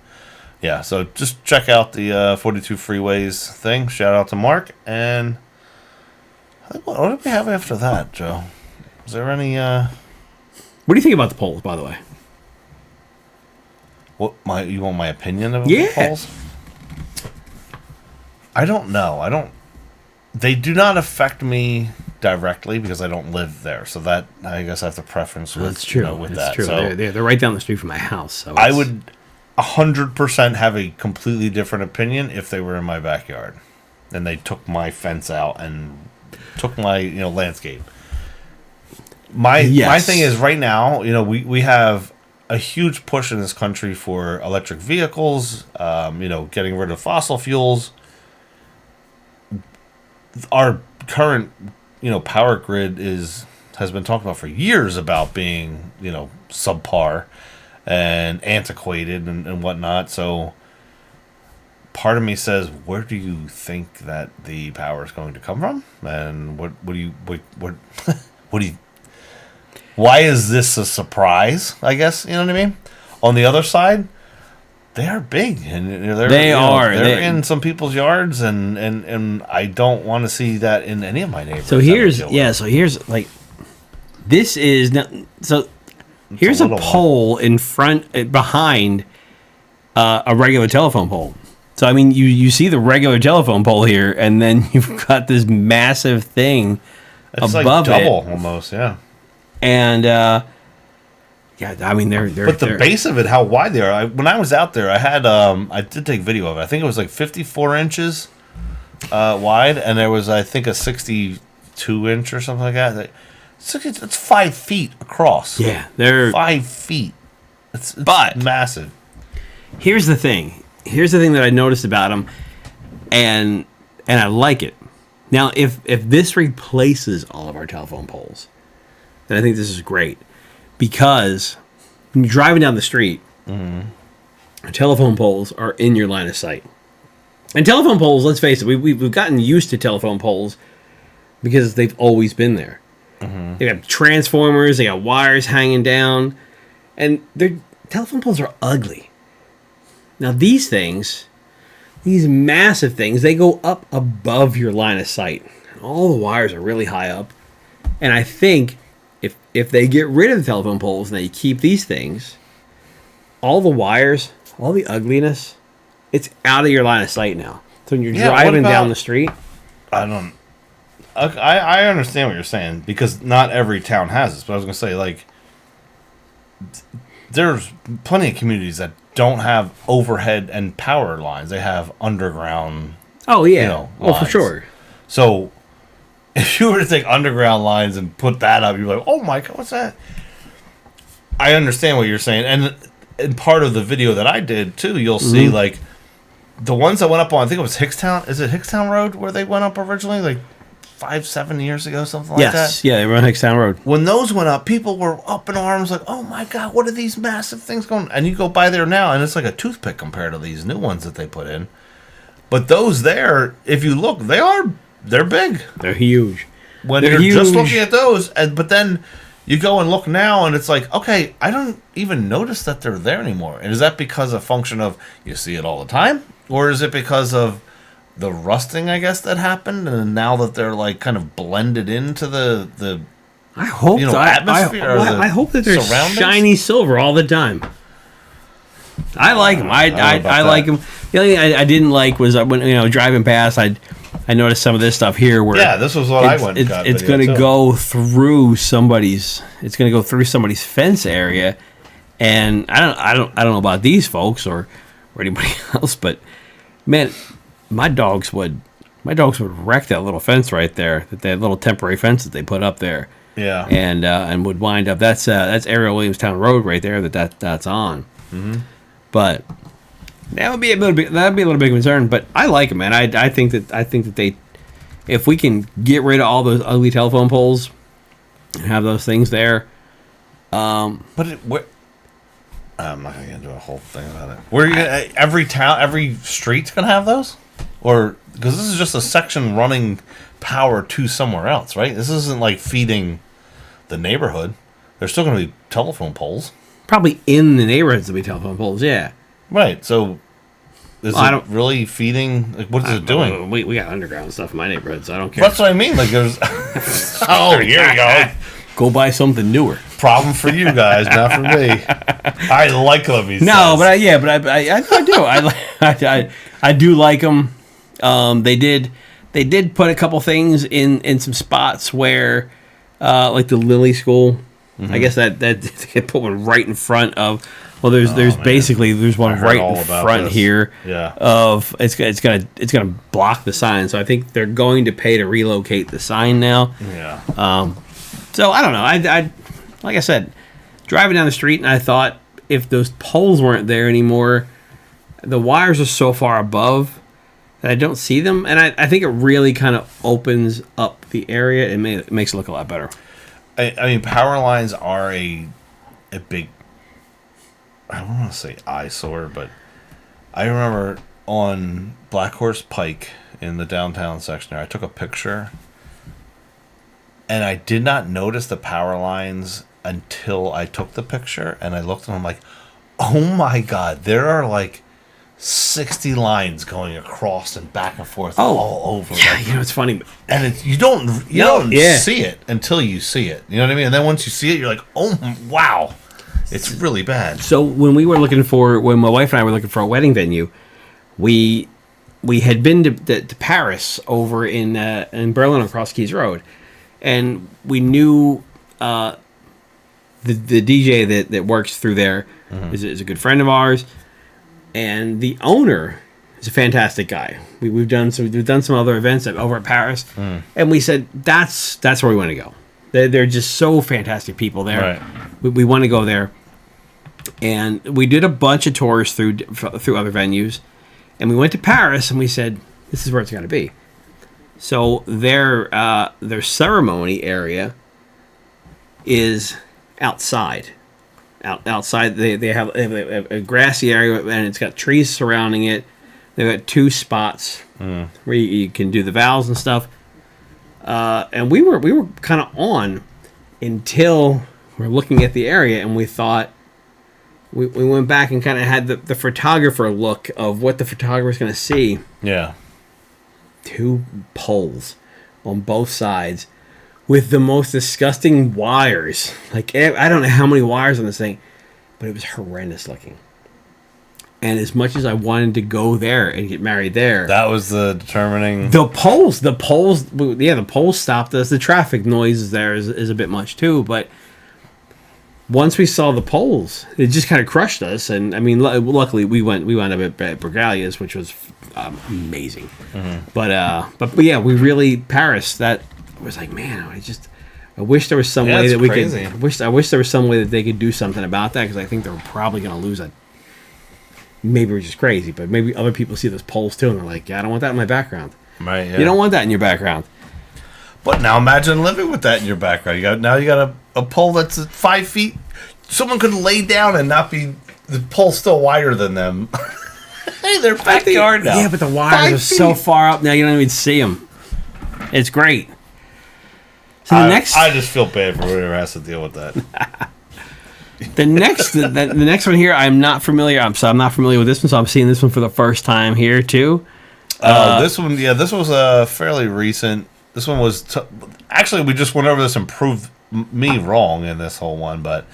yeah, so just check out the 42 Freeways thing. Shout out to Mark. And what do we have after that, Joe? Is there any what do you think about the poles, by the way? You want my opinion of the polls? I don't know. They do not affect me directly because I don't live there. So that, I guess I have to preference with, that's true. With that's that. True. So they're right down the street from my house. So I would 100% have a completely different opinion if they were in my backyard and they took my fence out and took my landscape. My thing is right now, we have a huge push in this country for electric vehicles, getting rid of fossil fuels. Our current, power grid has been talked about for years about being, subpar and antiquated and whatnot. So part of me says, where do you think that the power is going to come from? And what do you why is this a surprise? I guess, you know what I mean? On the other side, they are big, and they're in some people's yards, and I don't want to see that in any of my neighborhoods. So here's like, this is now, so here's a pole in front behind a regular telephone pole. So I mean, you see the regular telephone pole here, and then you've got this massive thing above like double almost, yeah. And yeah, I mean they're but the base of it, how wide they are. When I was out there, I had I did take video of it. I think it was like 54 inches wide, and there was, I think, a 62-inch or something like that. It's 5 feet across. Yeah, they're 5 feet. It's massive. Here's the thing. Here's the thing that I noticed about them, and I like it. Now, if this replaces all of our telephone poles, then I think this is great, because when you're driving down the street, telephone poles are in your line of sight. And telephone poles, let's face it, we've gotten used to telephone poles because they've always been there. They got transformers, they got wires hanging down, and telephone poles are ugly. Now these things, these massive things, they go up above your line of sight. All the wires are really high up. And I think if they get rid of the telephone poles and they keep these things, all the wires, all the ugliness, it's out of your line of sight now. So when you're driving down the street, I understand what you're saying, because not every town has this. But I was going to say, like, there's plenty of communities that don't have overhead and power lines. They have underground. Oh yeah, lines. For sure. So if you were to take underground lines and put that up, you're like, oh my god, what's that? I understand what you're saying, and in part of the video that I did too, you'll see like the ones that went up on, I think it was Hickstown. Is it Hickstown Road where they went up originally, like 5-7 years ago, something like that? Yes, yeah, they were on Hickstown Road. When those went up, people were up in arms like, oh my god, what are these massive things going? And you go by there now, and it's like a toothpick compared to these new ones that they put in. But those there, if you look, they're big. They're huge. When you're just looking at those, but then you go and look now, and it's like, okay, I don't even notice that they're there anymore. And is that because a function of you see it all the time? Or is it because of the rusting, I guess, that happened, and now that they're like kind of blended into the I hope atmosphere. I hope that they're shiny silver all the time. I like them. I like them. The only thing I didn't like was when driving past, I noticed some of this stuff here where this was what I went. It's going to go through somebody's. It's going to go through somebody's fence area, and I don't know about these folks or anybody else, but man, my dogs would wreck that little fence right there, that little temporary fence that they put up there. Yeah, and would wind up. That's Ariel Williamstown Road right there. That's on. Mm-hmm. But that would be a little bit of concern. But I like them, man. I think that they, if we can get rid of all those ugly telephone poles and have those things there. I'm not gonna get into a whole thing about it. Every street's gonna have those, or because this is just a section running power to somewhere else, right? This isn't like feeding the neighborhood. There's still gonna be telephone poles. Probably in the neighborhoods there'll be telephone poles, yeah. Right. So is it really feeding? Like, what is it doing? We got underground stuff in my neighborhood, so I don't care. That's what I mean. Like there's. Oh, here we go. Go buy something newer. Problem for you guys, not for me. I like them. No, but I do. I do like them. They did put a couple things in some spots where, like the Lilly School. Mm-hmm. I guess that they put one right in front of. Well, there's one right in front here. Yeah. Of it's gonna block the sign. So I think they're going to pay to relocate the sign now. Yeah. So I don't know. I like I said, driving down the street, and I thought if those poles weren't there anymore, the wires are so far above that I don't see them, and I think it really kind of opens up the area. It makes it look a lot better. I mean, power lines are a big, I don't want to say eyesore, but I remember on Black Horse Pike in the downtown section there, I took a picture, and I did not notice the power lines until I took the picture and I looked and I'm like, oh my God, there are like 60 lines going across and back and forth all over. Yeah, like, it's funny. And you don't see it until you see it. You know what I mean? And then once you see it, you're like, oh, wow. It's really bad. So when my wife and I were looking for a wedding venue, we had been to Paris over in Berlin across Keys Road. And we knew the DJ that works through there is a good friend of ours. And the owner is a fantastic guy. We've done some other events over at Paris, and we said that's where we want to go. They're just so fantastic people there. Right. We want to go there, and we did a bunch of tours through other venues, and we went to Paris, and we said this is where it's got to be. So their ceremony area is outside. Outside, they have a grassy area, and it's got trees surrounding it. They've got 2 spots where you can do the vows and stuff. And we were kind of on until we're looking at the area, and we thought we went back and kind of had the photographer look of what the photographer's going to see. Yeah, 2 poles on both sides, with the most disgusting wires. Like, I don't know how many wires on this thing, but it was horrendous looking. And as much as I wanted to go there and get married there, that was the determining. The poles, the poles stopped us. The traffic noise there is a bit much too. But once we saw the poles, it just kind of crushed us. And I mean, luckily we wound up at Bergalia's, which was amazing. Mm-hmm. But yeah, we really Paris that. I was like, man, I wish there was some way that we could. I wish there was some way that they could do something about that, because I think they're probably going to lose it. Maybe we're just crazy, but maybe other people see those poles too, and they're like, yeah, I don't want that in my background. Right? Yeah. You don't want that in your background. But now imagine living with that in your background. You got a pole that's 5 feet. Someone could lay down and not be the pole's still wider than them. Hey, they're backyard now. Yeah, but the wires are so far up now you don't even see them. It's great. So I just feel bad for whoever has to deal with that. the next one here, I'm not familiar. I'm not familiar with this one, so I'm seeing this one for the first time here too. This was fairly recent. This one was actually we just went over this and proved me wrong in this whole one. But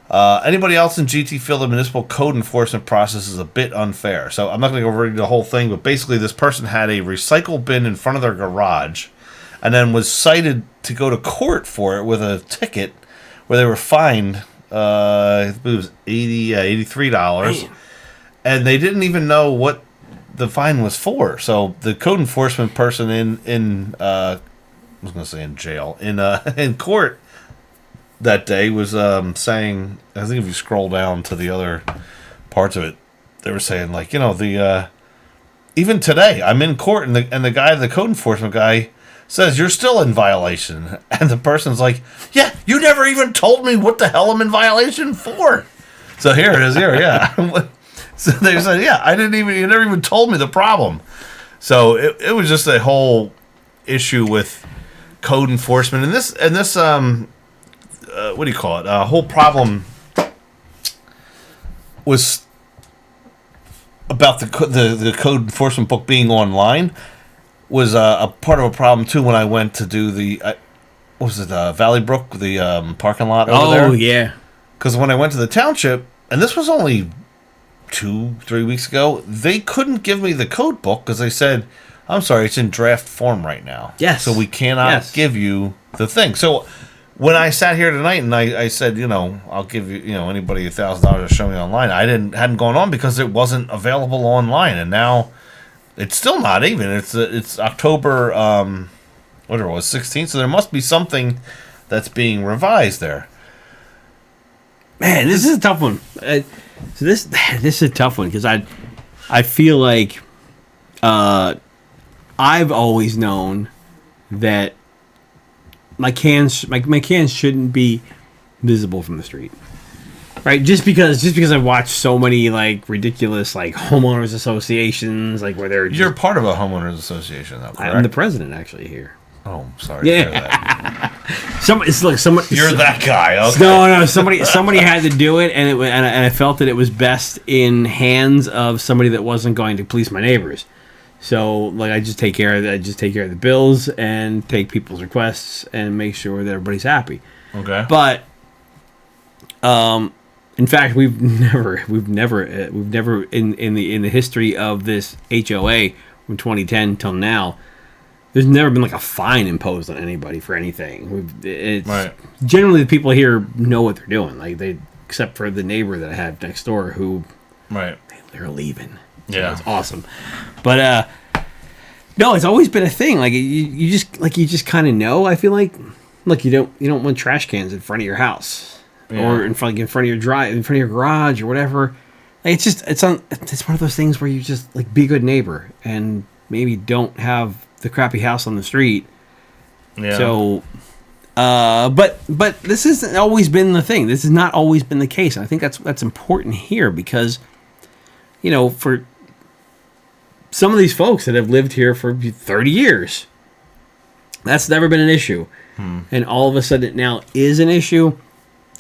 anybody else in GT feel the municipal code enforcement process is a bit unfair? So I'm not going to go over the whole thing, but basically this person had a recycle bin in front of their garage, and then was cited to go to court for it with a ticket where they were fined, I believe it was $83. Man. And they didn't even know what the fine was for. So the code enforcement person in I was going to say in jail, in court that day was saying, I think if you scroll down to the other parts of it, they were saying, like, even today I'm in court and the code enforcement guy says you're still in violation, and the person's like, yeah, you never even told me what the hell I'm in violation for. So here it is here, yeah. So they said, yeah, you never even told me the problem. So it was just a whole issue with code enforcement, and this what do you call it? A whole problem was about the code enforcement book being online. Was a part of a problem too when I went to do Valley Brook, the parking lot over there. Oh yeah, because when I went to the township, and this was only 2-3 weeks ago, they couldn't give me the code book because they said, "I'm sorry, it's in draft form right now. Yes, so we cannot give you the thing." So when I sat here tonight and I said, I'll give you, anybody $1,000 to show me online, I hadn't gone on because it wasn't available online, and now. It's still not even. It's October, whatever it was, 16th. So there must be something that's being revised there. Man, this is a tough one. So this is a tough one because I feel like I've always known that my cans shouldn't be visible from the street. Right, just because I've watched so many like ridiculous like homeowners associations, like where they're you're part of a homeowners association, though. Correct? I'm the president actually here. Oh, I'm sorry to hear that. You're that guy. Okay. No. Somebody had to do it, and I felt that it was best in hands of somebody that wasn't going to police my neighbors. So, like, I just take care of the bills and take people's requests and make sure that everybody's happy. Okay. But, in fact, we've never in the history of this HOA from 2010 till now, there's never been like a fine imposed on anybody for anything. Generally the people here know what they're doing, like except for the neighbor that I have next door who, they're leaving. Yeah, it's awesome. But no, it's always been a thing. Like you just kind of know. I feel like, look, you don't want trash cans in front of your house or in front of your garage or whatever. Like, it's one of those things where you just like be a good neighbor and maybe don't have the crappy house on the street. Yeah. So, but this hasn't always been the thing. This has not always been the case. And I think that's important here because, for some of these folks that have lived here for 30 years, that's never been an issue. And all of a sudden it now is an issue.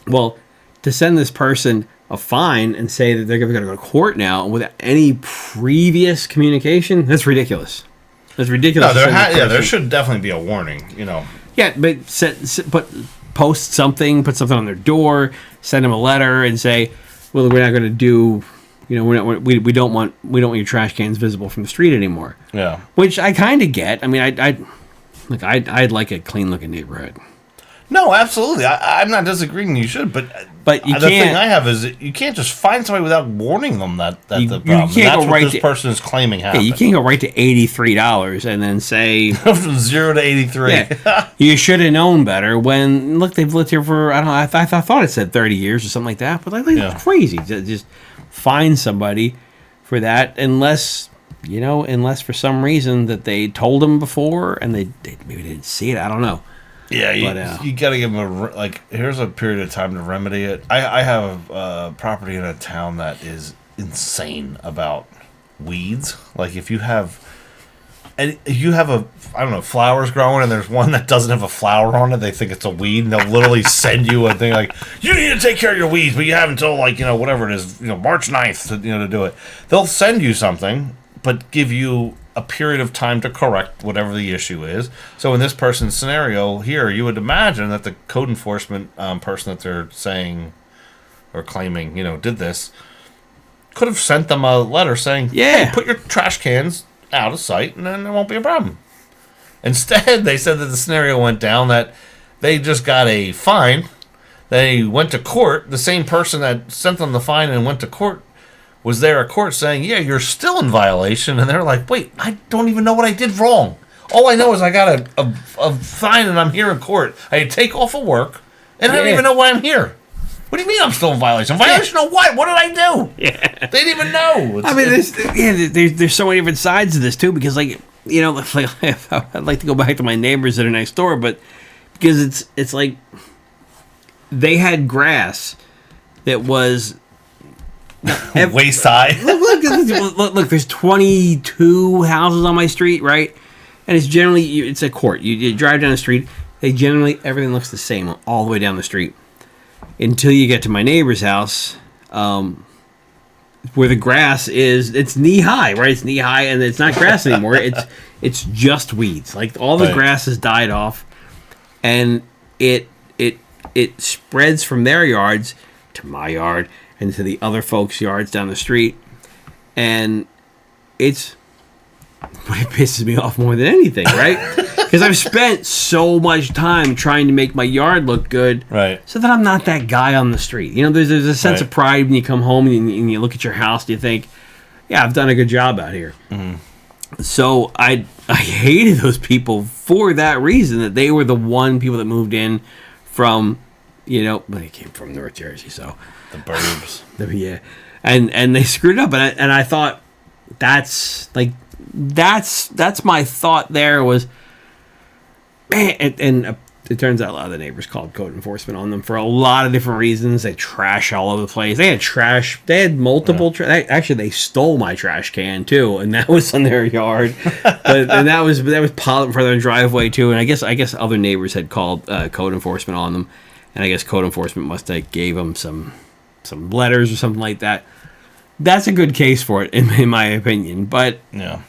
Well, to send this person a fine and say that they're going to go to court now without any previous communication, that's ridiculous. That's ridiculous. No, there should definitely be a warning, Yeah, but put something on their door, send them a letter, and say, "Well, we're not going to do, we don't want your trash cans visible from the street anymore." Yeah, which I kind of get. I mean, I'd like a clean looking neighborhood. No, absolutely. I'm not disagreeing. You should, but you the thing I have is you can't just find somebody without warning them that the problem. You can't that's go what right this person is claiming happened. Yeah, you can't go right to $83 and then say from 0 to 83. Yeah, you should have known better. When look, they've lived here for I don't know. I thought it said 30 years or something like that. But that's crazy to just find somebody for that unless for some reason that they told them before and they maybe didn't see it. I don't know. Yeah, you got to give them here's a period of time to remedy it. I have a property in a town that is insane about weeds. Like if you have flowers growing and there's one that doesn't have a flower on it, they think it's a weed and they'll literally send you a thing like, you need to take care of your weeds, but you have until whatever it is, March 9th to do it. They'll send you something, but give you a period of time to correct whatever the issue is. So in this person's scenario here, you would imagine that the code enforcement person that they're saying or claiming, did this, could have sent them a letter saying, hey, put your trash cans out of sight and then there won't be a problem. Instead, they said that the scenario went down that they just got a fine. They went to court. The same person that sent them the fine and went to court was there at court saying, yeah, you're still in violation. And they're like, wait, I don't even know what I did wrong. All I know is I got a fine and I'm here in court. I had to take off of work, and I don't even know why I'm here. What do you mean I'm still in violation? Violation of what? What did I do? Yeah. They didn't even know. There's so many different sides to this, too, because, I'd like to go back to my neighbors that are next door, but because it's like they had grass that was waist high. Look, there's 22 houses on my street, right? And it's generally it's a court. You drive down the street, everything looks the same all the way down the street until you get to my neighbor's house, where the grass it's knee high, right? It's knee high, and it's not grass anymore. It's just weeds. Like all the grass has died off, and it spreads from their yards to my yard and to the other folks' yards down the street, and it pisses me off more than anything, right? Because I've spent so much time trying to make my yard look good, right? So that I'm not that guy on the street. There's a sense of pride when you come home and you look at your house and you think, yeah, I've done a good job out here. Mm-hmm. So I hated those people for that reason, that they were the people that moved in from, they came from North Jersey, so the burbs. Yeah, and they screwed up, and I thought that's my thought there was, man, and it turns out a lot of the neighbors called code enforcement on them for a lot of different reasons. They trash all over the place. They had trash. They had multiple. Actually, they stole my trash can too, and that was in their yard. And that was piled in front of their driveway too. And I guess other neighbors had called code enforcement on them, and I guess code enforcement must have gave them some letters or something like that. That's a good case for it, in my opinion. But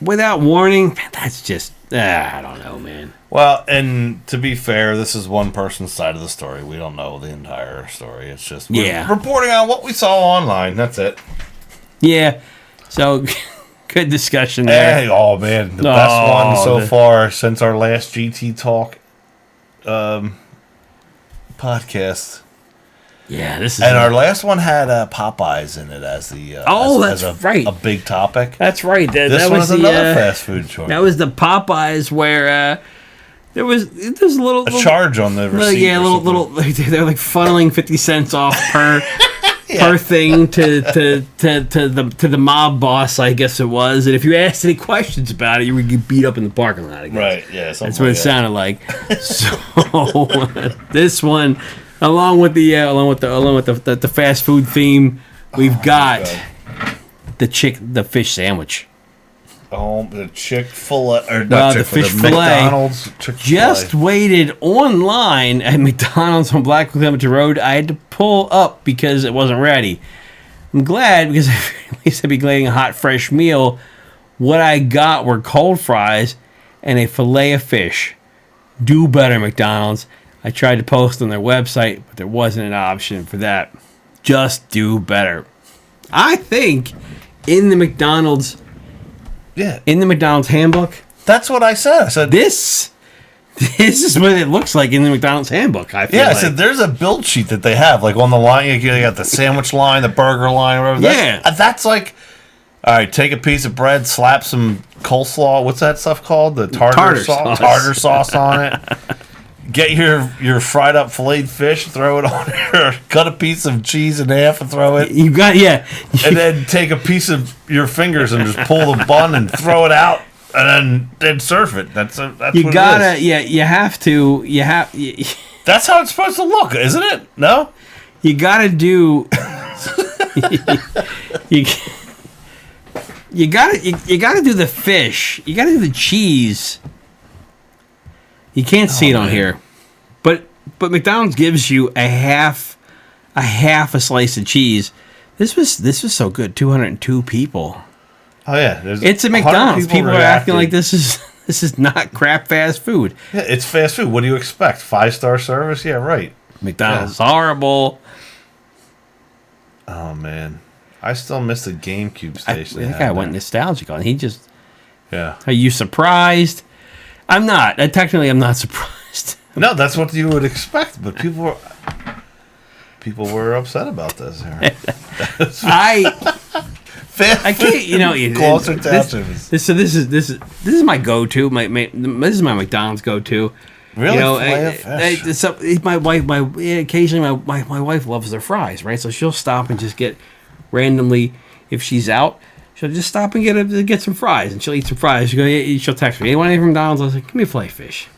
without warning, that's just I don't know, man. Well, and to be fair, this is one person's side of the story. We don't know the entire story. It's just reporting on what we saw online. That's it. Yeah. So, good discussion there. Hey, oh, man. The best one so far since our last GT Talk podcast. Yeah, this is... And our last one had Popeyes in it as the... right. A big topic. That's right. This was another fast food choice. That was the Popeyes where... There was a little charge on the receipt. Yeah, little. They're like funneling 50 cents off per per thing to the mob boss, I guess it was. And if you asked any questions about it, you would get beat up in the parking lot. I guess. Right. Yeah. That's what it sounded like. So this one, along with the fast food theme, we've got the fish sandwich. Oh, the Chick-fil-A, or not the fish fillet. McDonald's Chick-fil-A. Just waited online at McDonald's on Black Clementi Road. I had to pull up because it wasn't ready. I'm glad, because at least I'd be getting a hot, fresh meal. What I got were cold fries and a fillet of fish. Do better, McDonald's. I tried to post on their website, but there wasn't an option for that. Just do better. I think in the McDonald's... Yeah. In the McDonald's handbook. That's what I said. I said this is what it looks like in the McDonald's handbook. I feel like. I said there's a build sheet that they have, like on the line. You got the sandwich line, the burger line, whatever. That's like, all right, take a piece of bread, slap some coleslaw. What's that stuff called? The tartar sauce on it. Get your fried up filleted fish, throw it on there. Cut a piece of cheese in half and throw it. You got and then take a piece of your fingers and just pull the bun and throw it out, and then serve it. That's you what gotta. it is. Yeah, you have to. That's how it's supposed to look, isn't it? No. You gotta do. you gotta do the fish. You gotta do the cheese. You can't see it on here, but McDonald's gives you a half a slice of cheese. This was so good. 202 people. Oh yeah, it's a McDonald's. People are acting like this is not crap fast food. Yeah, it's fast food. What do you expect? 5-star service? Yeah, right. McDonald's horrible. Oh man, I still miss the GameCube station. That guy went nostalgic on. He just. Yeah. Are you surprised? I'm not. Technically, I'm not surprised. No, that's what you would expect, but people were upset about this. I can't. Closer this is my go-to. This is my McDonald's go-to. Really? My wife. Occasionally, my wife loves their fries, right? So she'll stop and just get randomly, if she's out. She'll just stop and get some fries, and she'll eat some fries. She'll text me, "Hey, want anything from McDonald's?" I was like, "Give me a fillet fish."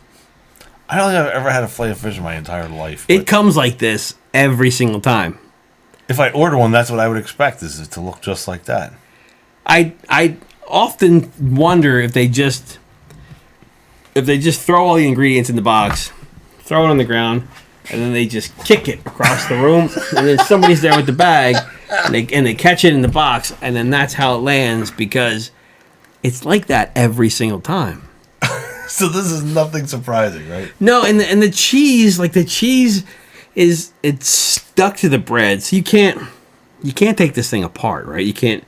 I don't think I've ever had a fillet of fish in my entire life. It comes like this every single time. If I order one, that's what I would expect, is it to look just like that. I often wonder if they just throw all the ingredients in the box, throw it on the ground, and then they just kick it across the room, and then somebody's there with the bag, and they catch it in the box, and then that's how it lands, because it's like that every single time. So this is nothing surprising, right? No, and the cheese, it's stuck to the bread, so you can't take this thing apart, right? You can't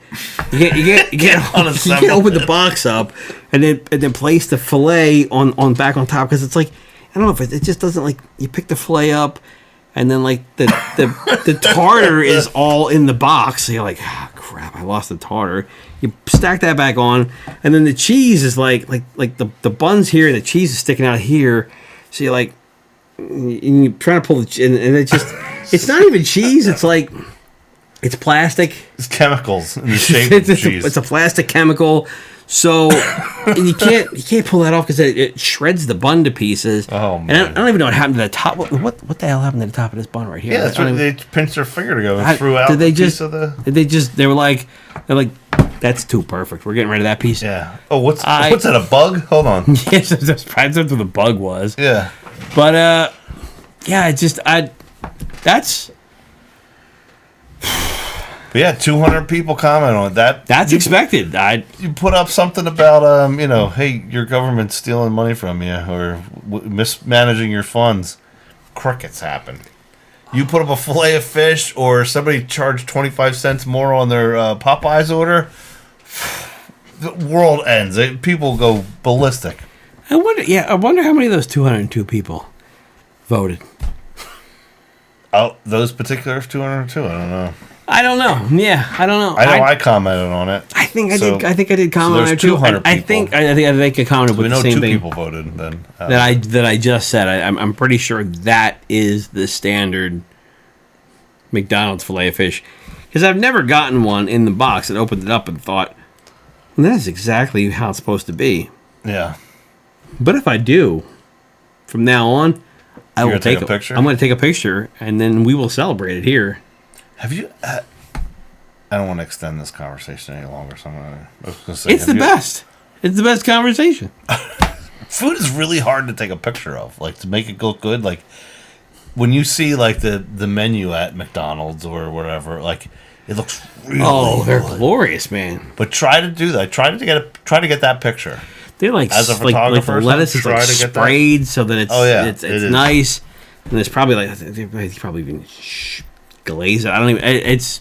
open the box up and then place the fillet on back on top, because it's like, I don't know if it just doesn't, like, you pick the fillet up and then like the tartar is all in the box, so you're like, crap, I lost the tartar. You stack that back on, and then the cheese is like the bun's here and the cheese is sticking out here, so you're like, and you're trying to pull and it's just, it's not even cheese, it's like, it's plastic. It's chemicals in the shape of cheese. It's a plastic chemical. So and you can't pull that off because it shreds the bun to pieces. Oh man! And I don't even know what happened to the top. What the hell happened to the top of this bun right here? Yeah, that's right. They pinched their finger together and threw out piece of the. They were like, that's too perfect. We're getting rid of that piece. Yeah. Oh, what's that? A bug? Hold on. Yes, that's what the bug was. Yeah. But yeah, that's. But yeah, 200 people comment on that. That's expected. You put up something about hey, your government's stealing money from you or mismanaging your funds. Crickets happen. You put up a fillet of fish or somebody charged 25 cents more on their Popeyes order. The world ends. People go ballistic. I wonder how many of those 202 people voted. Oh, those particular 202? I don't know. I don't know. Yeah, I don't know. I know I commented on it. I think I did. I think I did comment on it too. I think I commented with the same thing. 2 people voted then. That I just said. I'm pretty sure that is the standard McDonald's filet of fish, because I've never gotten one in the box and opened it up and thought, well, that's exactly how it's supposed to be. Yeah. But if I do, from now on, I will take a picture. I'm going to take a picture and then we will celebrate it here. Have you? I don't want to extend this conversation any longer, so I was going to say it's the best. It's the best conversation. Food is really hard to take a picture of, like to make it look good. Like when you see like the menu at McDonald's or whatever, like it looks really they're glorious, man. But try to do that. Try to get that picture. They're like as a photographer, like the lettuce is like sprayed so that it's nice. And there's probably they probably even glaze it. I don't even. It's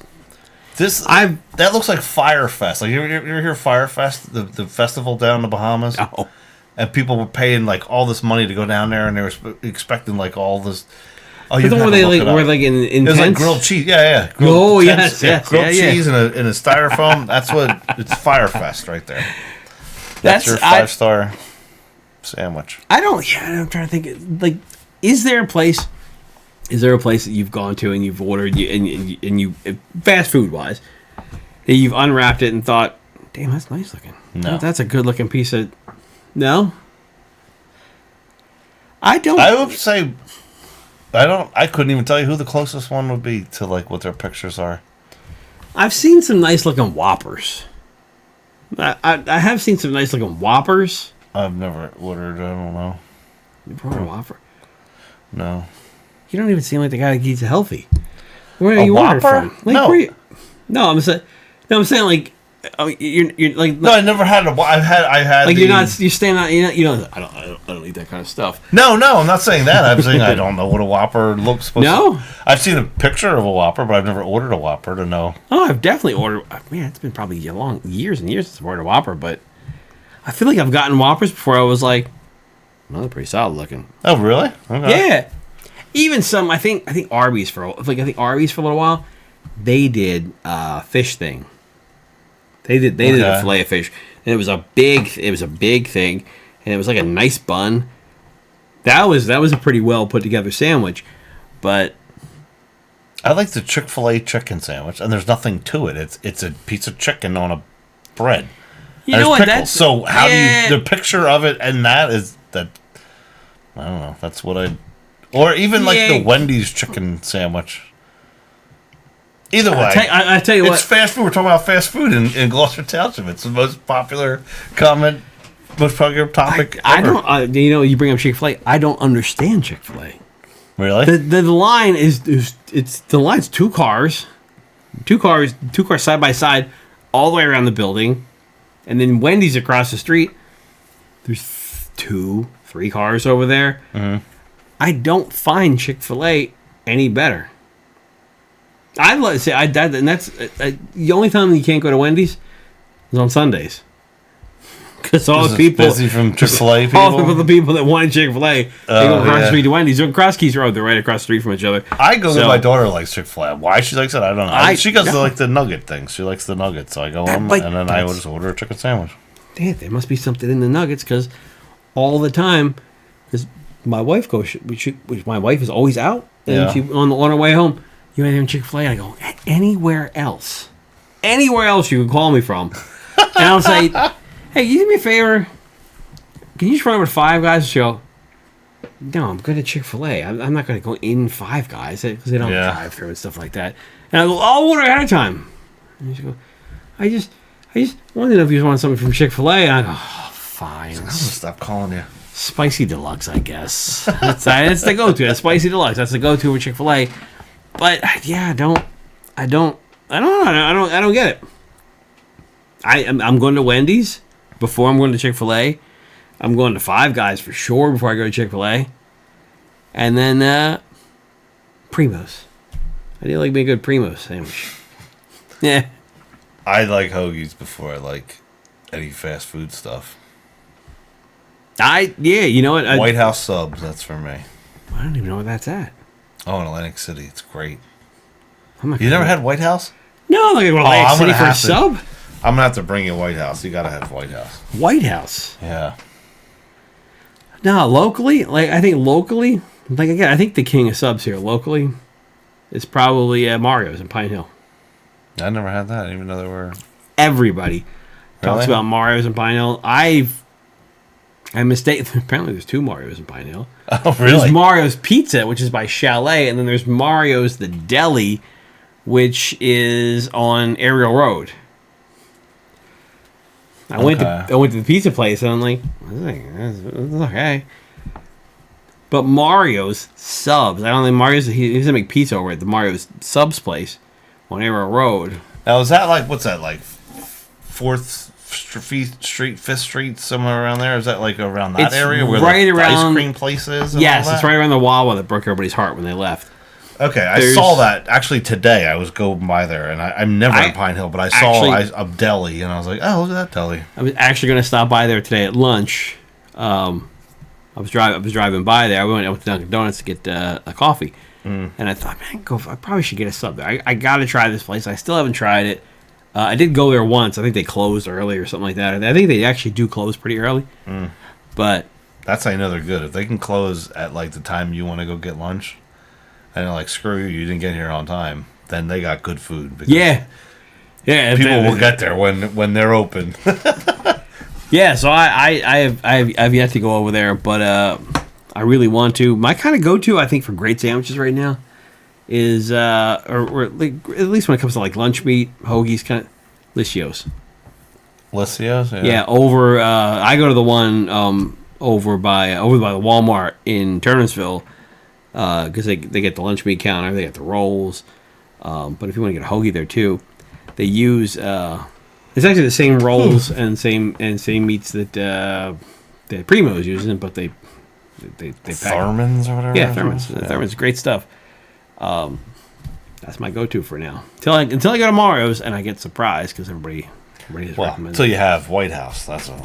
this. That looks like Firefest. Like you ever hear Firefest, the festival down in the Bahamas? Oh. And people were paying like all this money to go down there, and they were expecting like all this. Oh, you were like in it was like grilled cheese. Yeah. Grilled yes. Grilled cheese in a styrofoam. That's what it's Firefest right there. That's your 5-star sandwich. I'm trying to think. Like, is there a place that you've gone to and you've ordered and you fast food wise that you've unwrapped it and thought, damn, that's nice looking. No, that's a good looking piece of. No, I don't. I would say I couldn't even tell you who the closest one would be to like what their pictures are. I've seen some nice looking Whoppers. I have seen some nice looking Whoppers. I've never ordered. I don't know. You ordered a Whopper? No. You don't even seem like the guy that eats healthy. Where are you ordering from? Like, no. No, I'm saying like. Oh, you're like. No, I never had a. I had. Like you're staying out. You know. I don't eat that kind of stuff. No, I'm not saying that. I'm saying I don't know what a Whopper looks supposed to. I've seen a picture of a Whopper, but I've never ordered a Whopper to know. Oh, I've definitely ordered. Man, it's been probably years and years since I've ordered a Whopper, but I feel like I've gotten Whoppers before. I was like, well, they're pretty solid looking. Oh, really? Okay. Yeah. Even some. I think Arby's for a little while. They did fish thing. They did a fillet of fish, and it was a big thing, and it was like a nice bun. That was a pretty well put together sandwich, but I like the Chick-fil-A chicken sandwich, and there's nothing to it. It's a piece of chicken on a bread. You know what? Pickles. So how do you the picture of it and that is that? I don't know. That's what or even like the Wendy's chicken sandwich. Either way, I tell you what, it's fast food. We're talking about fast food in Gloucester Township. It's the most popular topic. I don't. You bring up Chick-fil-A. I don't understand Chick-fil-A. Really? The line is the line's two cars side by side, all the way around the building, and then Wendy's across the street. There's 2-3 cars over there. Mm-hmm. I don't find Chick-fil-A any better. I'd like to say and that's the only time you can't go to Wendy's is on Sundays, because all the people busy from Chick-fil-A people, all the people that wanted Chick-fil-A, they go across the street to Wendy's. They're across Keys Road. They're right across the street from each other. I go there. My daughter likes Chick-fil-A. Why she likes it, I don't know. She goes to like the nugget thing. She likes the nuggets, so I go and then I will just order a chicken sandwich. Damn, there must be something in the nuggets, because all the time, because my wife goes, my wife is always out, and she on her way home. You ain't having Chick-fil-A? I go, anywhere else you can call me from. And I'll say, Hey, can you do me a favor? Can you just run over to Five Guys and go, no, I'm going to Chick-fil-A. I'm not going to go in Five Guys because they don't drive through and stuff like that. And I go, I'll order ahead of time. And she go, I just wanted to know if you want something from Chick-fil-A. And I go, oh, fine. I'm going to stop calling you. Spicy Deluxe, I guess. That's the go-to. That's Spicy Deluxe. That's the go-to with Chick-fil-A. But yeah, I don't get it. I'm going to Wendy's before I'm going to Chick-fil-A. I'm going to Five Guys for sure before I go to Chick-fil-A. And then Primo's. I do like me a good Primo's sandwich. Yeah. I like hoagies before I like any fast food stuff. You know what? White House subs, that's for me. I don't even know where that's at. Oh, in Atlantic City. It's great. You never had White House? No, like Atlantic City for a sub? I'm going to have to bring you White House. You got to have White House. White House? Yeah. No, locally, I think I think the king of subs here locally is probably Mario's in Pine Hill. I never had that. I didn't even know there were. Everybody talks about Mario's in Pine Hill. I'm mistaken. Apparently, there's 2 Mario's in Pine Hill. Oh, really? There's Mario's Pizza, which is by Chalet, and then there's Mario's the Deli, which is on Ariel Road. I went to the pizza place, and I'm like, this is okay. But Mario's Subs, I don't think Mario's, he doesn't make pizza over at the Mario's Subs place on Ariel Road. Now, is that like, what's that, like 4th Street, 5th Street, somewhere around there? Is that like around that area where right the around, ice cream place is? Yes, it's right around the Wawa that broke everybody's heart when they left. Okay, I saw that actually today. I was going by there, and I'm never in Pine Hill, but I saw a deli, and I was like, "Oh, look at that deli." I was actually going to stop by there today at lunch. I was driving by there. I went to Dunkin' Donuts to get a coffee, and I thought, man, I probably should get a sub there. I got to try this place. I still haven't tried it. I did go there once. I think they closed early or something like that. I think they actually do close pretty early, but that's how you know they're good. If they can close at like the time you want to go get lunch. And they're like, screw you, you didn't get here on time. Then they got good food. Yeah. People will get there when they're open. Yeah, so I've yet to go over there, but I really want to. My kind of go-to, I think, for great sandwiches right now is, or like, at least when it comes to like lunch meat, hoagies, kind of, Licios. Licios? Yeah, I go to the one over by the Walmart in Turnersville. Because they get the lunch meat counter, they got the rolls. But if you want to get a hoagie there too, they use it's actually the same rolls and same meats that Primo's using, but they pack Thurman's or whatever. Yeah, Thurman's. Yeah. Thurman's great stuff. That's my go-to for now until I go to Mario's and I get surprised because everybody is recommending. Until you have White House, that's what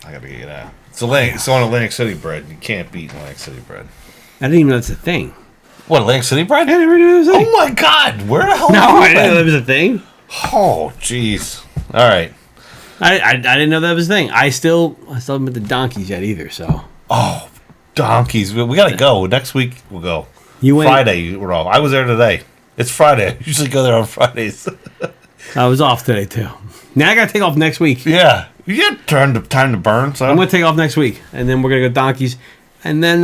I gotta get you that. It's on Atlantic City bread. You can't beat Atlantic City bread. I didn't even know that's a thing. What, Atlantic City bread? I never knew it was a thing. Oh my God! Where the hell? No, I didn't know that was a thing. Oh, jeez. All right. I didn't know that was a thing. I still haven't been to Donkeys yet either. So. Oh, Donkeys! We gotta go next week. We'll go. Friday we're off. I was there today. It's Friday. I usually go there on Fridays. I was off today too. Now I gotta take off next week. Yeah, you got time to burn. So I'm gonna take off next week, and then we're gonna go Donkeys, and then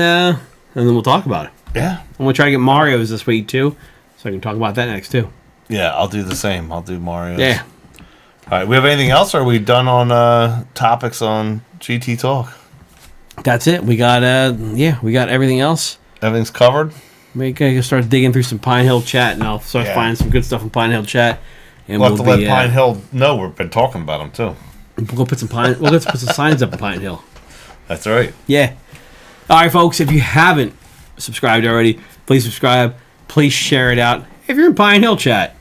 we'll talk about it. Yeah. I'm going to try to get Mario's this week, too, so I can talk about that next, too. Yeah, I'll do the same. I'll do Mario's. Yeah. All right, we have anything else, or are we done on topics on GT Talk? That's it. We got everything else. Everything's covered? We can start digging through some Pine Hill chat, and I'll start finding some good stuff in Pine Hill chat. And we'll have to let Pine Hill know we've been talking about them, too. We'll put some signs up in Pine Hill. That's right. Yeah. All right, folks, if you haven't subscribed already, please subscribe. Please share it out. If you're in Pine Hill chat,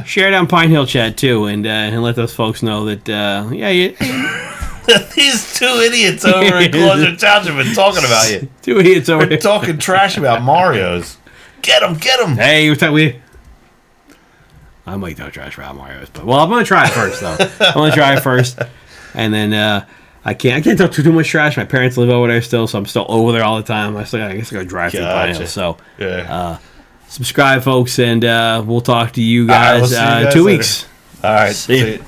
share it out in Pine Hill chat too, and let those folks know that these 2 idiots over in Gloucester Township have been talking about you. 2 idiots over here talking trash about Mario's. Get them. Hey, I might talk trash about Mario's, but I'm gonna try it first though. I'm gonna try it first, and then. I can't talk too much trash. My parents live over there still, so I'm still over there all the time. I guess I go drive through Pine Hill. So, subscribe, folks, and we'll talk to you guys, 2 weeks. All right. See you.